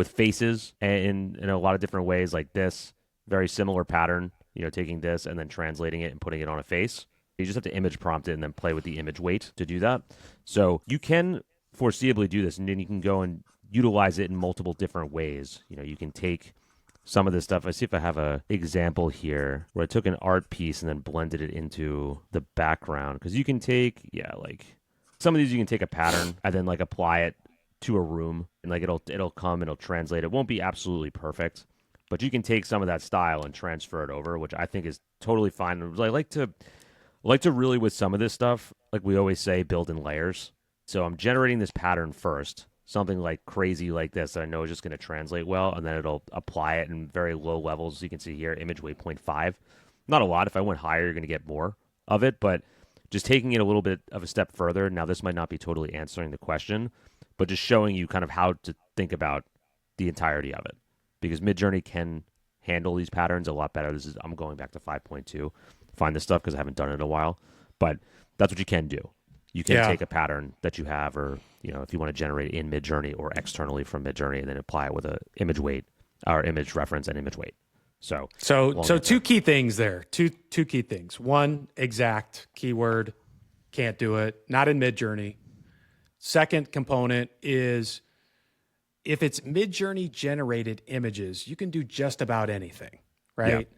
faces and in a lot of different ways, like this. Very similar pattern, taking this and then translating it and putting it on a face. You just have to image prompt it and then play with the image weight to do that. So you can foreseeably do this, and then you can go and utilize it in multiple different ways. You can take some of this stuff. I see if I have a example here where I took an art piece and then blended it into the background. Because you can take, like some of these, you can take a pattern and then like apply it to a room, and like it'll come and it'll translate. It won't be absolutely perfect, but you can take some of that style and transfer it over, which I think is totally fine. I like to really, with some of this stuff, like we always say, build in layers. So I'm generating this pattern first, something like crazy like this that I know is just going to translate well, and then it'll apply it in very low levels. You can see here, image weight 0.5. Not a lot. If I went higher, you're going to get more of it, but just taking it a little bit of a step further. Now, this might not be totally answering the question, but just showing you kind of how to think about the entirety of it, because Midjourney can handle these patterns a lot better. I'm going back to 5.2, find this stuff because I haven't done it in a while, but that's what you can do. You can take a pattern that you have, or if you want to generate in Midjourney or externally from Midjourney, and then apply it with a image weight or image reference and image weight. So two key things there. Two key things. One, exact keyword, can't do it. Not in Midjourney. Second component is if it's Midjourney generated images, you can do just about anything, right?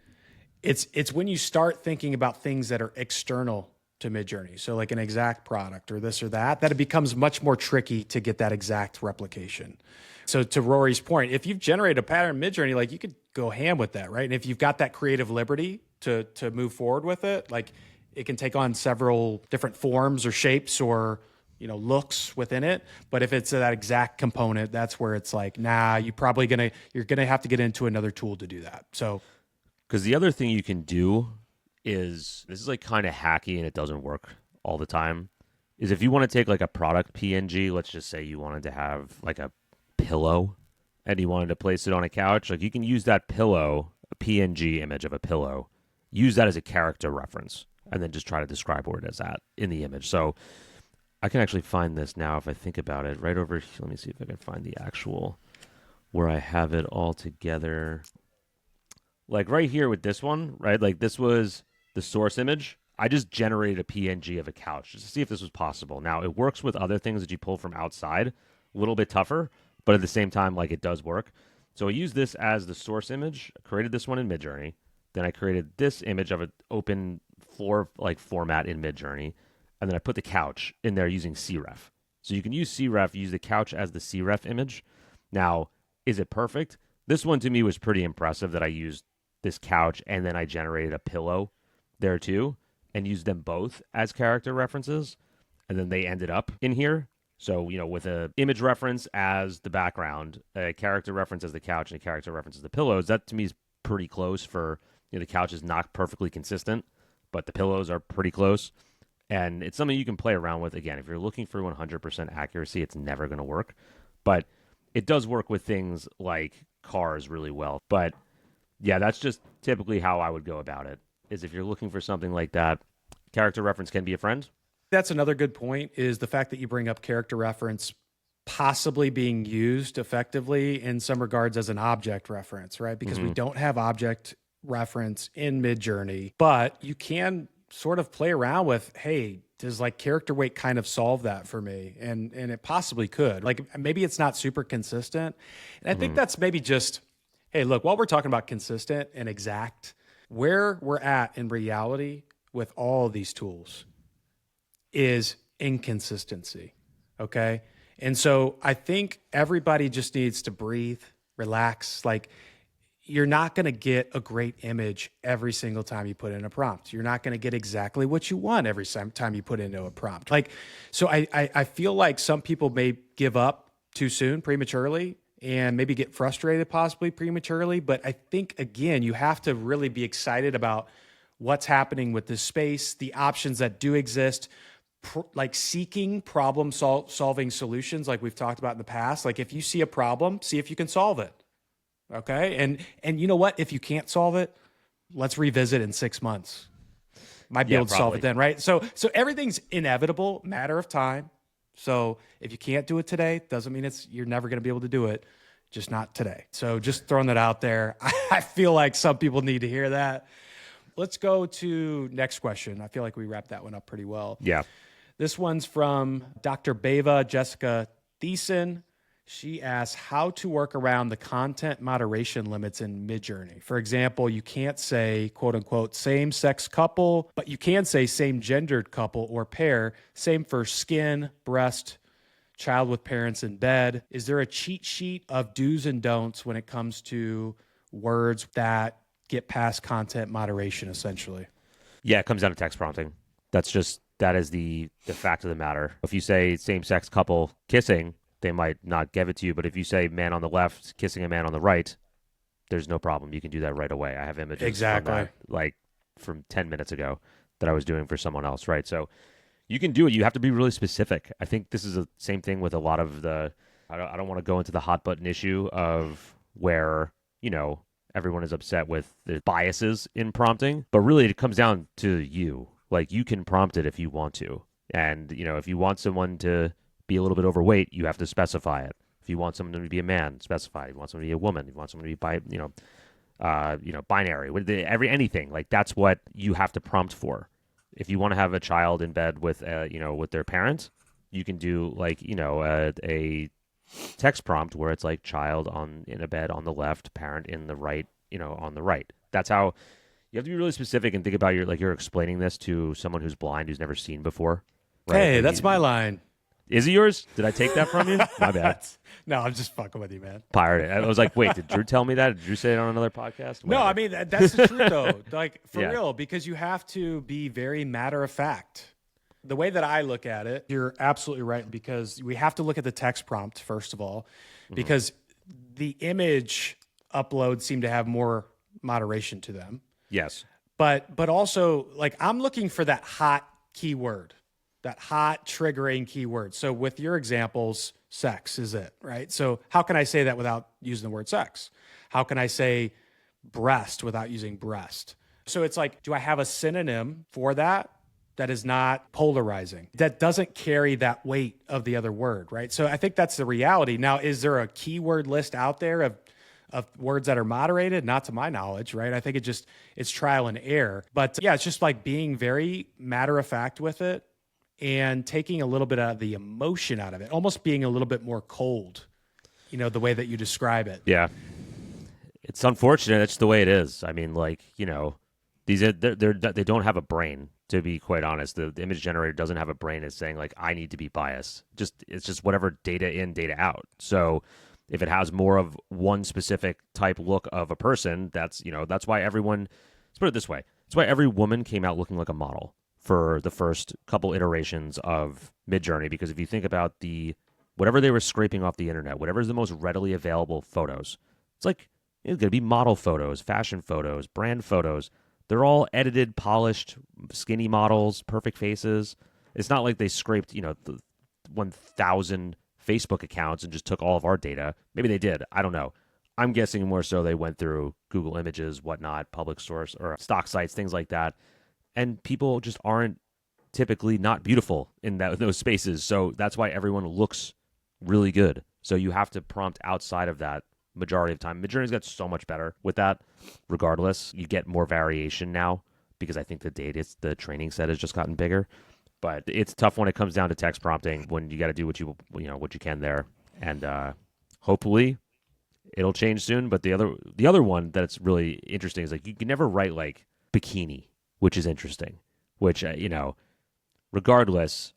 Yeah. It's when you start thinking about things that are external to Midjourney, so like an exact product or this or that it becomes much more tricky to get that exact replication. So to Rory's point, if you've generated a pattern in Midjourney, like you could go ham with that, right? And if you've got that creative liberty to move forward with it, like it can take on several different forms or shapes or looks within it. But if it's that exact component, that's where it's like, nah, you're gonna have to get into another tool to do that. So, because the other thing you can do is, this is like kind of hacky and it doesn't work all the time, is if you want to take like a product PNG, let's just say you wanted to have like a pillow and you wanted to place it on a couch, like you can use that pillow, a PNG image of a pillow, use that as a character reference, and then just try to describe where it is at in the image. So I can actually find this now if I think about it right over here. Let me see if I can find the actual where I have it all together. Like right here with this one, right? Like this was the source image, I just generated a PNG of a couch just to see if this was possible. Now, it works with other things that you pull from outside, a little bit tougher, but at the same time, like, it does work. So I used this as the source image, created this one in Midjourney. Then I created this image of an open floor like format in Midjourney, and then I put the couch in there using CREF. So you can use CREF, use the couch as the CREF image. Now, is it perfect? This one to me was pretty impressive that I used this couch and then I generated a pillow there too and used them both as character references, and then they ended up in here. So, you know, with a image reference as the background, a character reference as the couch, and a character reference as the pillows, that to me is pretty close for, you know, the couch is not perfectly consistent, but the pillows are pretty close. And it's something you can play around with. Again, if you're looking for 100% accuracy, it's never going to work. But it does work with things like cars really well. But yeah, that's just typically how I would go about it, is if you're looking for something like that, character reference can be a friend. That's another good point, is the fact that you bring up character reference possibly being used effectively in some regards as an object reference, right? Because we don't have object reference in Midjourney, but you can sort of play around with, hey, does like character weight kind of solve that for me? And it possibly could. Like maybe it's not super consistent. And I think that's maybe just, hey, look, while we're talking about consistent and exact, where we're at in reality with all of these tools is inconsistency, okay? And so I think everybody just needs to breathe, relax. Like, you're not going to get a great image every single time you put in a prompt. You're not going to get exactly what you want every time you put into a prompt. Like, so I feel like some people may give up too soon, prematurely, and maybe get frustrated possibly prematurely. But I think, again, you have to really be excited about what's happening with this space, the options that do exist, like seeking problem solving solutions like we've talked about in the past. Like if you see a problem, see if you can solve it. Okay. And you know what? If you can't solve it, let's revisit in 6 months. Might be able to solve it then, right? So everything's inevitable, matter of time. So if you can't do it today, doesn't mean you're never going to be able to do it, just not today. So just throwing that out there. I feel like some people need to hear that. Let's go to next question. I feel like we wrapped that one up pretty well. Yeah. This one's from Dr. Beva Jessica Thiessen. She asks how to work around the content moderation limits in Midjourney. For example, you can't say, quote unquote, same-sex couple, but you can say same-gendered couple or pair. Same for skin, breast, child with parents in bed. Is there a cheat sheet of do's and don'ts when it comes to words that get past content moderation, essentially? Yeah, it comes down to text prompting. That is the fact of the matter. If you say same-sex couple kissing, they might not give it to you. But if you say man on the left kissing a man on the right, there's no problem. You can do that right away. I have images from that, like from 10 minutes ago that I was doing for someone else, right? So you can do it. You have to be really specific. I think this is the same thing with a lot of the, I don't want to go into the hot button issue of where, you know, everyone is upset with the biases in prompting, but really it comes down to you. Like you can prompt it if you want to. And, you know, if you want someone to be a little bit overweight, you have to specify it. If you want someone to be a man, specify. If you want someone to be a woman, if you want someone to be binary, anything, like that's what you have to prompt for. If you want to have a child in bed with with their parent, you can do like, a text prompt where it's like child in a bed on the left, parent in the right, on the right. That's how you have to be really specific and think about you're explaining this to someone who's blind, who's never seen before. Right? Hey, that's my line. Is it yours? Did I take that from you? My bad. No, I'm just fucking with you, man. Pirate it. I was like, wait, did Drew tell me that? Did Drew say it on another podcast? Whatever. No, I mean, that's the truth, though. Like, for real, because you have to be very matter of fact. The way that I look at it, you're absolutely right, because we have to look at the text prompt, first of all, because the image uploads seem to have more moderation to them. Yes. But also, like, I'm looking for that hot keyword. That hot triggering keyword. So with your examples, sex is it, right? So how can I say that without using the word sex? How can I say breast without using breast? So it's like, do I have a synonym for that is not polarizing, that doesn't carry that weight of the other word, right? So I think that's the reality. Now, is there a keyword list out there of words that are moderated, not to my knowledge, right? I think it's trial and error. But yeah, it's just like being very matter of fact with it and taking a little bit of the emotion out of it, almost being a little bit more cold, the way that you describe it. Yeah. It's unfortunate. It's the way it is. I mean, like, they don't have a brain, to be quite honest. The image generator doesn't have a brain. It's saying, like, I need to be biased. It's just whatever data in, data out. So if it has more of one specific type look of a person, that's why everyone, let's put it this way. That's why every woman came out looking like a model for the first couple iterations of Midjourney. Because if you think about whatever they were scraping off the internet, whatever is the most readily available photos, it's like, it's going to be model photos, fashion photos, brand photos. They're all edited, polished, skinny models, perfect faces. It's not like they scraped, 1,000 Facebook accounts and just took all of our data. Maybe they did. I don't know. I'm guessing more so they went through Google Images, whatnot, public source or stock sites, things like that. And people just aren't typically not beautiful in those spaces. So that's why everyone looks really good. So you have to prompt outside of that majority of the time. Midjourney's got so much better with that. Regardless, you get more variation now because I think the training set has just gotten bigger. But it's tough when it comes down to text prompting when you got to do what you can there. And hopefully it'll change soon. But the other one that's really interesting is like you can never write like bikini, which is interesting. Which regardless.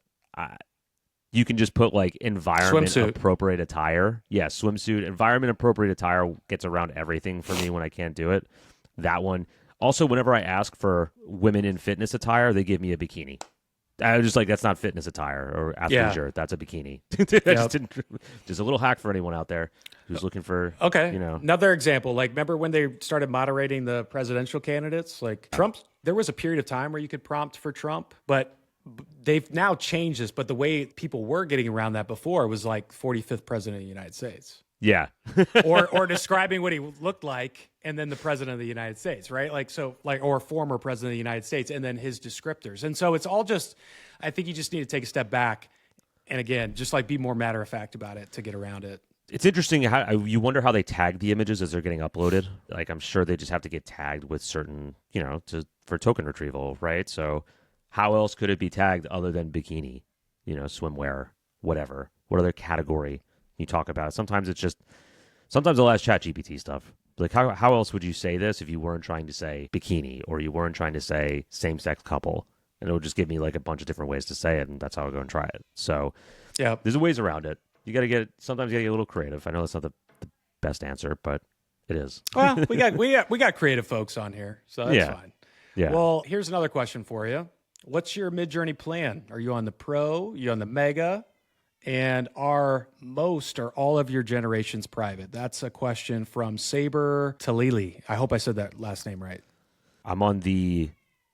You can just put like environment appropriate attire. Yeah, swimsuit. Environment appropriate attire gets around everything for me when I can't do it. That one. Also, whenever I ask for women in fitness attire, they give me a bikini. I was just like, that's not fitness attire or athleisure. That's a bikini. Just a little hack for anyone out there who's looking for, okay. Another example, like remember when they started moderating the presidential candidates? Like Trump, there was a period of time where you could prompt for Trump, but they've now changed this, but the way people were getting around that before was like 45th president of the United States. Yeah. or describing what he looked like and then the president of the United States, right? Or former president of the United States and then his descriptors. And so it's all just, I think you just need to take a step back and again, just like be more matter of fact about it to get around it. It's interesting how you wonder how they tag the images as they're getting uploaded. Like I'm sure they just have to get tagged with certain, for token retrieval, right? So how else could it be tagged other than bikini, swimwear, whatever? What other category you talk about? Sometimes I'll ask ChatGPT stuff. Like, how else would you say this if you weren't trying to say bikini or you weren't trying to say same-sex couple? And it would just give me like a bunch of different ways to say it, and that's how I'll go and try it. So yeah, there's ways around it. Sometimes you gotta get a little creative. I know that's not the best answer, but it is. Well, we got creative folks on here, so that's fine. Yeah. Well, here's another question for you. What's your Midjourney plan? Are you on the Pro? Are you on the Mega? And are most or all of your generations private? That's a question from Saber Talili. I hope I said that last name right. I'm on the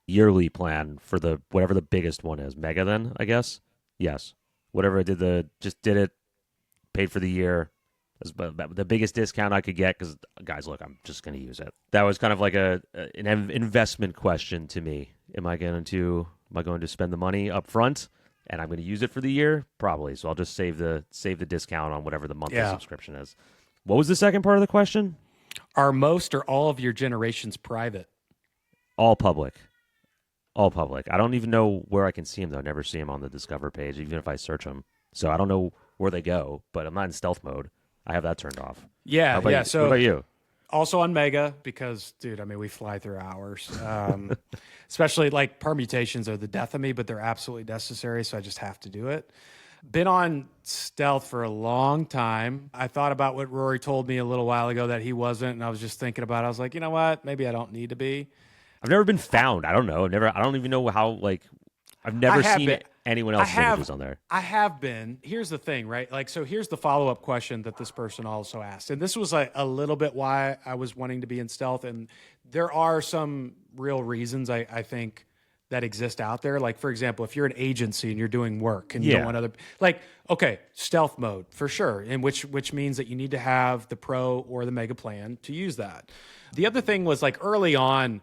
yearly plan for whatever the biggest one is. Mega then, I guess? Yes. Whatever I did, just did it, paid for the year. The biggest discount I could get because, guys, look, I'm just going to use it. That was kind of like an investment question to me. Am I going to spend the money up front and I'm going to use it for the year? Probably. So I'll just save the discount on whatever the monthly subscription is. What was the second part of the question? Are most or all of your generations private? All public. All public. I don't even know where I can see them, though. I never see them on the Discover page, even if I search them. So I don't know where they go, but I'm not in stealth mode. I have that turned off. Yeah, yeah. So what about you? Also on Mega because, dude, I mean, we fly through hours. Especially like permutations are the death of me, but they're absolutely necessary, so I just have to do it. Been on stealth for a long time. I thought about what Rory told me a little while ago that he wasn't, and I was just thinking about it. I was like, you know what? Maybe I don't need to be. I've never been found. I don't know. I don't even know how, like, I've never seen anyone else's images on there. I have been. Here's the thing, right? Like, so here's the follow-up question that this person also asked. And this was like a little bit why I was wanting to be in stealth. And there are some real reasons I think that exist out there. Like, for example, if you're an agency and you're doing work and you don't want other, like, okay, stealth mode for sure. And which means that you need to have the Pro or the Mega plan to use that. The other thing was like early on,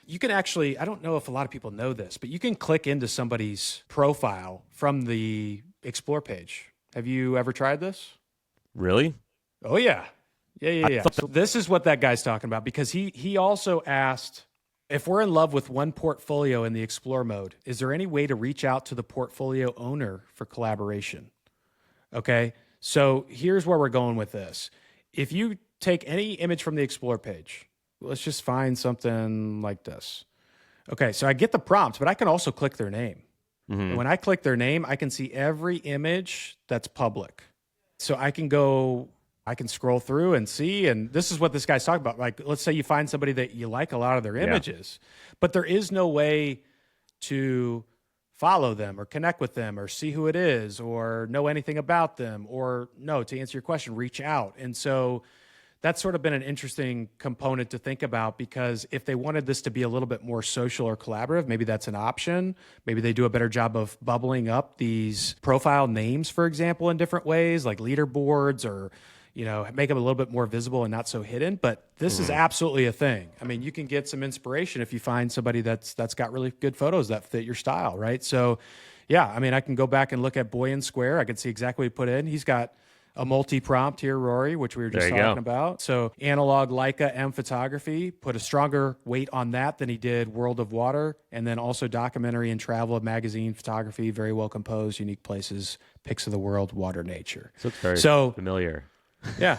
you can actually, I don't know if a lot of people know this, but you can click into somebody's profile from the Explore page. Have you ever tried this? Really? Oh, yeah. Yeah. So this is what that guy's talking about, because he also asked, if we're in love with one portfolio in the explore mode, is there any way to reach out to the portfolio owner for collaboration? Okay, so here's where we're going with this. If you take any image from the explore page, let's just find something like this. Okay, so I get the prompt, but I can also click their name. And when I click their name, I can see every image that's public. So I can scroll through and see, and this is what this guy's talking about. Like, let's say you find somebody that you like a lot of their images, but there is no way to follow them or connect with them or see who it is or know anything about them, or no, to answer your question, reach out. And so that's sort of been an interesting component to think about, because if they wanted this to be a little bit more social or collaborative, maybe that's an option. Maybe they do a better job of bubbling up these profile names, for example, in different ways, like leaderboards, or make them a little bit more visible and not so hidden. But this is absolutely a thing. I mean, you can get some inspiration if you find somebody that's got really good photos that fit your style, right? So, yeah, I mean, I can go back and look at Boy and Square. I can see exactly what he put in. He's got a multi-prompt here, Rory, which we were just talking about. So analog Leica M photography, put a stronger weight on that than he did World of Water. And then also documentary and travel magazine photography, very well composed, unique places, pics of the world, water, nature. So it's very familiar. Yeah.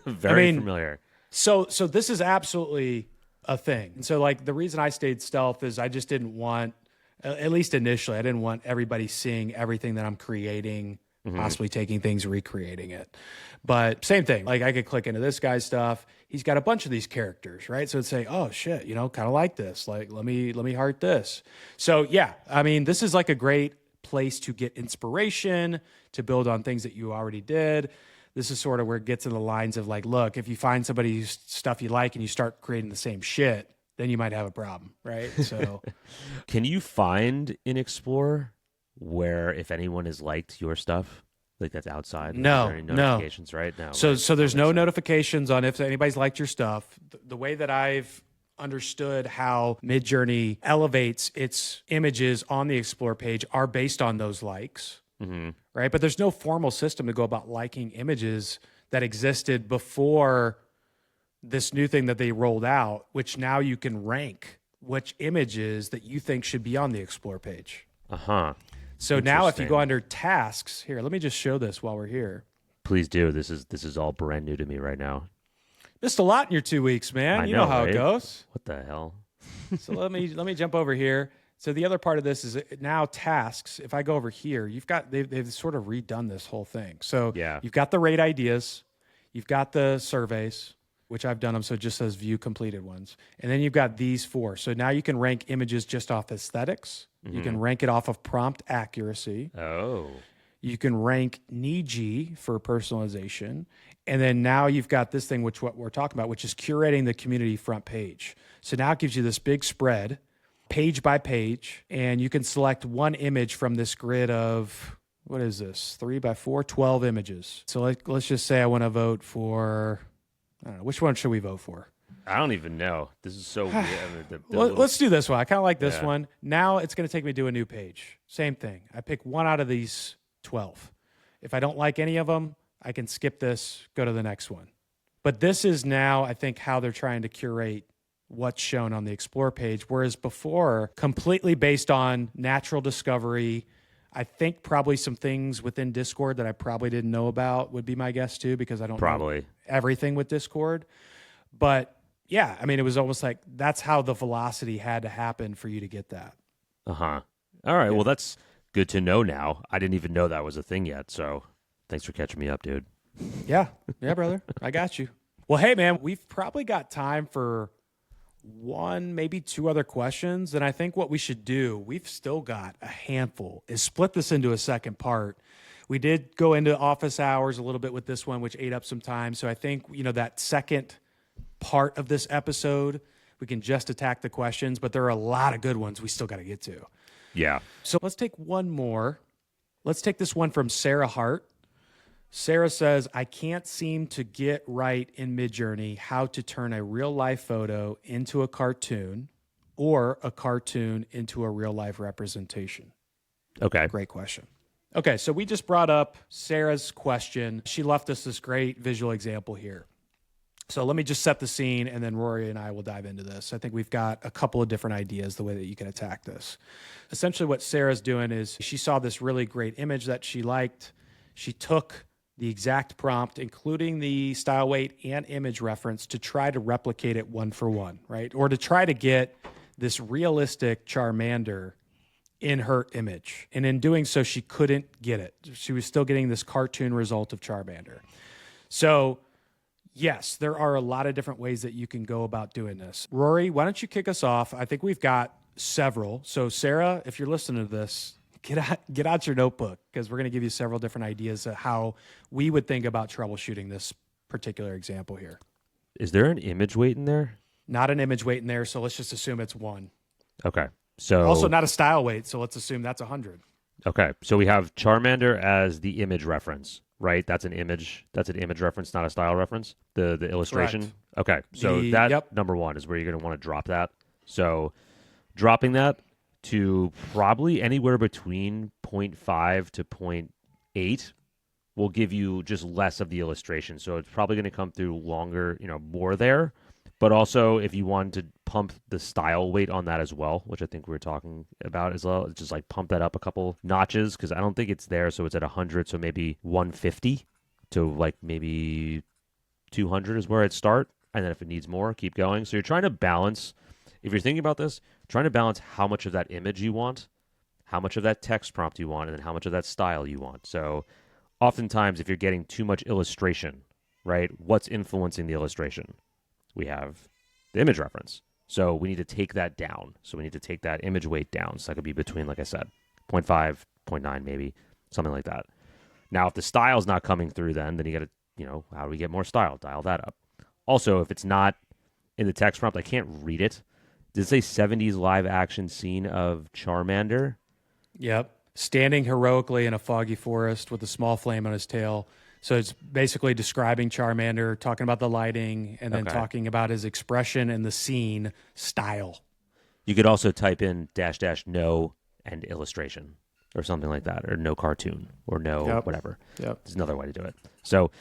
Very familiar. So this is absolutely a thing. And so, like, the reason I stayed stealth is I just didn't want, at least initially, I didn't want everybody seeing everything that I'm creating, possibly taking things, recreating it. But same thing, like, I could click into this guy's stuff. He's got a bunch of these characters, right? So it'd say, oh shit, kind of like this. Like, let me heart this. So yeah, I mean, this is like a great place to get inspiration, to build on things that you already did. This is sort of where it gets in the lines of, like, look, if you find somebody's stuff you like and you start creating the same shit, then you might have a problem, right? So can you find in Explore where, if anyone has liked your stuff, like, that's outside? No, notifications, right? No. So there's no notifications on if anybody's liked your stuff. The way that I've understood how Midjourney elevates its images on the Explore page are based on those likes. Right? But there's no formal system to go about liking images that existed before this new thing that they rolled out, which now you can rank which images that you think should be on the Explore page. So now if you go under tasks, here, let me just show this while we're here. Please do. This is all brand new to me right now. Missed a lot in your 2 weeks, man. You know how it goes. What the hell? So let me jump over here. So the other part of this is now tasks. If I go over here, they've sort of redone this whole thing. So you've got the rate ideas, you've got the surveys, which I've done them, so it just says view completed ones. And then you've got these 4. So now you can rank images just off aesthetics. You can rank it off of prompt accuracy. You can rank Niji for personalization. And then now you've got this thing, what we're talking about, which is curating the community front page. So now it gives you this big spread, page by page, and you can select one image from this grid of, what is this, 3 by 4, 12 images. So let's just say I want to vote for, I don't know, which one should we vote for? I don't even know. This is so weird. I mean, let's do this one. I kind of like this one. Now it's going to take me to a new page. Same thing. I pick one out of these 12. If I don't like any of them, I can skip this, go to the next one. But this is now, I think, how they're trying to curate what's shown on the Explore page, whereas before, completely based on natural discovery. I think probably some things within Discord that I probably didn't know about would be my guess too, because I don't know everything with Discord. But yeah, I mean, it was almost like that's how the velocity had to happen for you to get that. All right. Well, that's good to know now. I didn't even know that was a thing yet. So thanks for catching me up, dude. Yeah, brother. I got you. Well, hey, man, we've probably got time for one, maybe 2 other questions. And I think what we should do, we've still got a handful, is split this into a second part. We did go into office hours a little bit with this one, which ate up some time. So I think, that second part of this episode, we can just attack the questions, but there are a lot of good ones we still got to get to. Yeah. So let's take one more. Let's take this one from Sarah Hart. Sarah says, I can't seem to get right in Midjourney how to turn a real life photo into a cartoon or a cartoon into a real life representation. Okay. Great question. Okay, so we just brought up Sarah's question. She left us this great visual example here. So let me just set the scene, and then Rory and I will dive into this. I think we've got a couple of different ideas the way that you can attack this. Essentially, what Sarah's doing is she saw this really great image that she liked. She took the exact prompt, including the style weight and image reference, to try to replicate it one for one, right? Or to try to get this realistic Charmander in her image. And in doing so, she couldn't get it. She was still getting this cartoon result of Charmander. So yes, there are a lot of different ways that you can go about doing this. Rory, why don't you kick us off? I think we've got several. So Sarah, if you're listening to this, get out your notebook, because we're going to give you several different ideas of how we would think about troubleshooting this particular example here. Is there an image weight in there? Not an image weight in there, so let's just assume it's 1. Okay. So also not a style weight, so let's assume that's 100. Okay. So we have Charmander as the image reference, right? That's an image reference, not a style reference. The illustration. Correct. Okay. So number 1 is where you're going to want to drop that. So dropping that to probably anywhere between 0.5 to 0.8 will give you just less of the illustration. So it's probably going to come through longer, more there. But also, if you wanted to pump the style weight on that as well, which I think we were talking about as well, just like pump that up a couple notches, because I don't think it's there. So it's at 100, so maybe 150 to like maybe 200 is where I'd start. And then if it needs more, keep going. So you're trying to balance, if you're thinking about this, trying to balance how much of that image you want, how much of that text prompt you want, and then how much of that style you want. So oftentimes, if you're getting too much illustration, right, what's influencing the illustration? We have the image reference. So we need to take that down. So we need to take that image weight down. So that could be between, like I said, 0.5, 0.9 maybe, something like that. Now, if the style's not coming through then you got to, how do we get more style? Dial that up. Also, if it's not in the text prompt, I can't read it. Does it say 70s live action scene of Charmander? Yep. Standing heroically in a foggy forest with a small flame on his tail. So it's basically describing Charmander, talking about the lighting, and then talking about his expression and the scene style. You could also type in -- no and illustration or something like that, or no cartoon or no whatever. Yep. There's another way to do it. So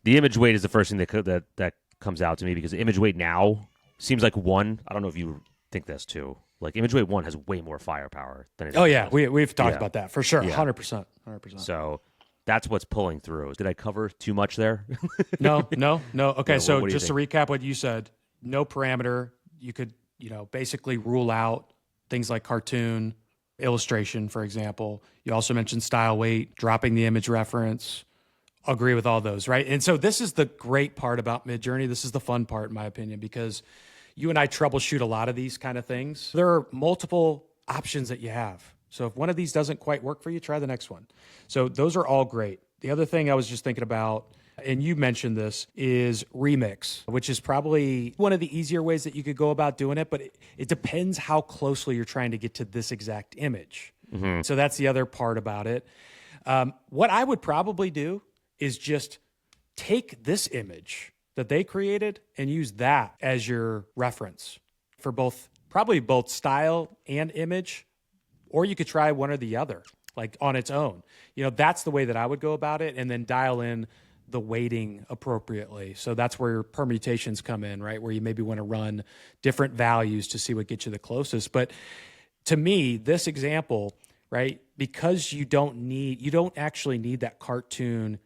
the image weight is the first thing that comes out to me, because the image weight now seems like 1. I don't know if you think this too. Like image weight 1 has way more firepower than it. Oh yeah, we've talked about that for sure. 100%. So that's what's pulling through. Did I cover too much there? No. Okay, so what just to recap what you said, no parameter. You could, basically rule out things like cartoon, illustration, for example. You also mentioned style weight, dropping the image reference. Agree with all those, right? And so this is the great part about Midjourney. This is the fun part, in my opinion, because you and I troubleshoot a lot of these kind of things. There are multiple options that you have. So if one of these doesn't quite work for you, try the next one. So those are all great. The other thing I was just thinking about, and you mentioned this, is remix, which is probably one of the easier ways that you could go about doing it, but it depends how closely you're trying to get to this exact image. Mm-hmm. So that's the other part about it. What I would probably do is just take this image that they created and use that as your reference for probably both style and image. Or you could try one or the other, like on its own. That's the way that I would go about it, and then dial in the weighting appropriately. So that's where permutations come in, right? Where you maybe want to run different values to see what gets you the closest. But to me, this example, right, because you don't actually need that cartoon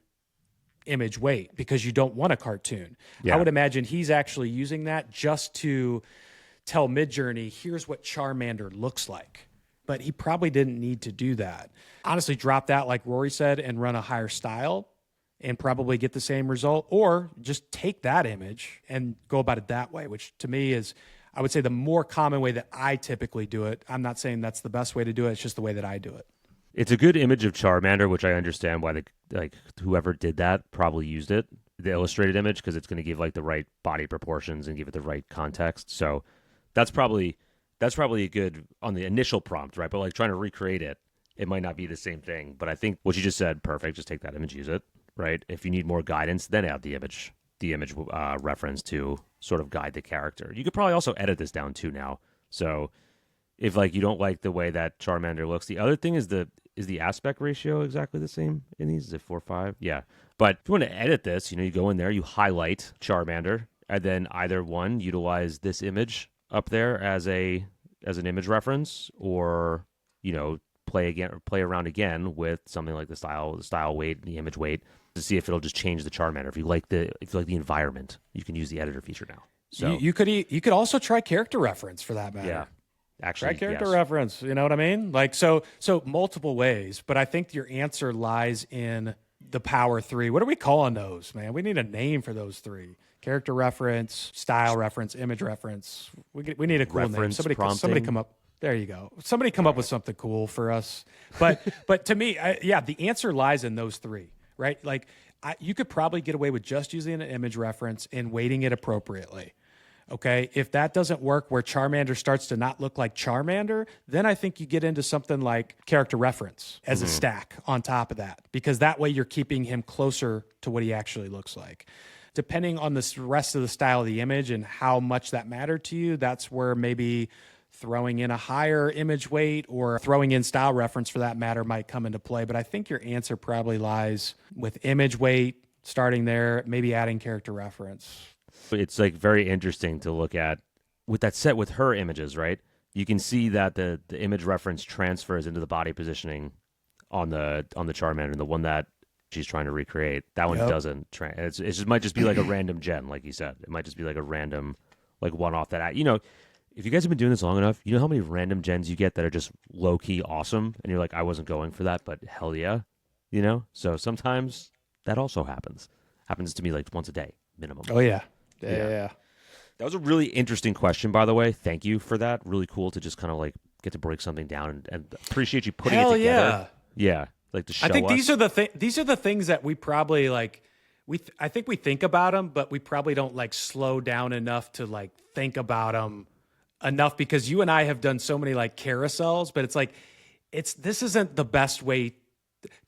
image weight, because you don't want a cartoon. Yeah. I would imagine he's actually using that just to tell Midjourney, here's what Charmander looks like. But he probably didn't need to do that. Honestly, drop that, like Rory said, and run a higher style and probably get the same result. Or just take that image and go about it that way, which to me is, I would say, the more common way that I typically do it. I'm not saying that's the best way to do it. It's just the way that I do it. It's a good image of Charmander, which I understand why whoever did that probably used it, the illustrated image, because it's going to give like the right body proportions and give it the right context. So that's probably a good on the initial prompt, right? But like trying to recreate it, it might not be the same thing. But I think what you just said, perfect. Just take that image, use it, right? If you need more guidance, then add the image reference to sort of guide the character. You could probably also edit this down too now. So if like you don't like the way that Charmander looks, the other thing is the aspect ratio exactly the same in these? Is it 4:5? Yeah. But if you want to edit this, you go in there, you highlight Charmander, and then either one, utilize this image up there as an image reference, or play around again with something like the style weight, the image weight, to see if it'll just change the Charmander. If you like the environment, you can use the editor feature now. So you could also try character reference for that matter. yeah, actually, Try character yes. reference. You know what I mean? Like so multiple ways. But I think your answer lies in the power three. What are we calling those, man? We need a name for those three: character reference, style reference, image reference. We need a cool name. Reference Somebody prompting. come up. There you go. Somebody come up with something cool for us. But to me, the answer lies in those three, right? Like you could probably get away with just using an image reference and weighting it appropriately. Okay. If that doesn't work, where Charmander starts to not look like Charmander, then I think you get into something like character reference as a stack on top of that, because that way you're keeping him closer to what he actually looks like. Depending on the rest of the style of the image and how much that mattered to you, that's where maybe throwing in a higher image weight or throwing in style reference for that matter might come into play. But I think your answer probably lies with image weight, starting there, maybe adding character reference. It's like very interesting to look at with that set with her images, right? You can see that the image reference transfers into the body positioning on the Charmander, and the one that she's trying to recreate, that one doesn't. It just might just be like a random gen, like you said. It might just be like a random, like one-off that if you guys have been doing this long enough, you know how many random gens you get that are just low-key awesome, and you're like, I wasn't going for that, but hell yeah, So sometimes that also happens. Happens to me like once a day, minimum. Oh, yeah. Yeah. That was a really interesting question, by the way. Thank you for that. Really cool to just kind of like get to break something down, and appreciate you putting it together. Yeah. Like to show us. I think these are the things that we probably like. I think we think about them, but we probably don't like slow down enough to like think about them enough, because you and I have done so many like carousels, but it's like this isn't the best way.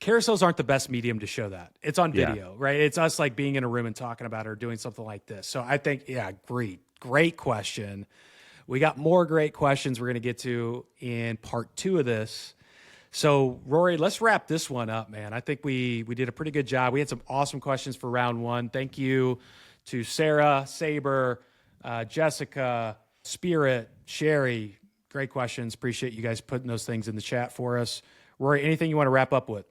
Carousels aren't the best medium to show that. It's on video, right? It's us like being in a room and talking about it or doing something like this. So I think, great question. We got more great questions we're going to get to in part 2 of this. So Rory, let's wrap this one up, man. I think we did a pretty good job. We had some awesome questions for round 1. Thank you to Sarah, Saber, Jessica, Spirit, Sherry. Great questions. Appreciate you guys putting those things in the chat for us. Rory, anything you want to wrap up with?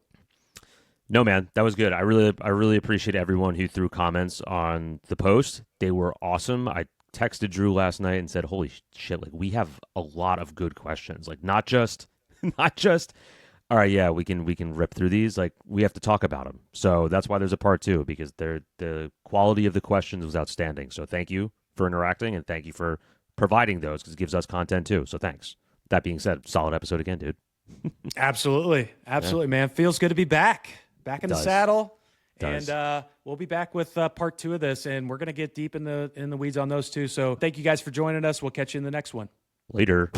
No, man, that was good. I really appreciate everyone who threw comments on the post. They were awesome. I texted Drew last night and said, holy shit, like we have a lot of good questions. Like not just, all right, yeah, we can rip through these. Like we have to talk about them. So that's why there's a part 2, because the quality of the questions was outstanding. So thank you for interacting, and thank you for providing those, because it gives us content too. So thanks. That being said, solid episode again, dude. Absolutely, man. Feels good to be back in the saddle. Does. And we'll be back with part 2 of this, and we're going to get deep in the weeds on those too. So thank you guys for joining us. We'll catch you in the next one. Later.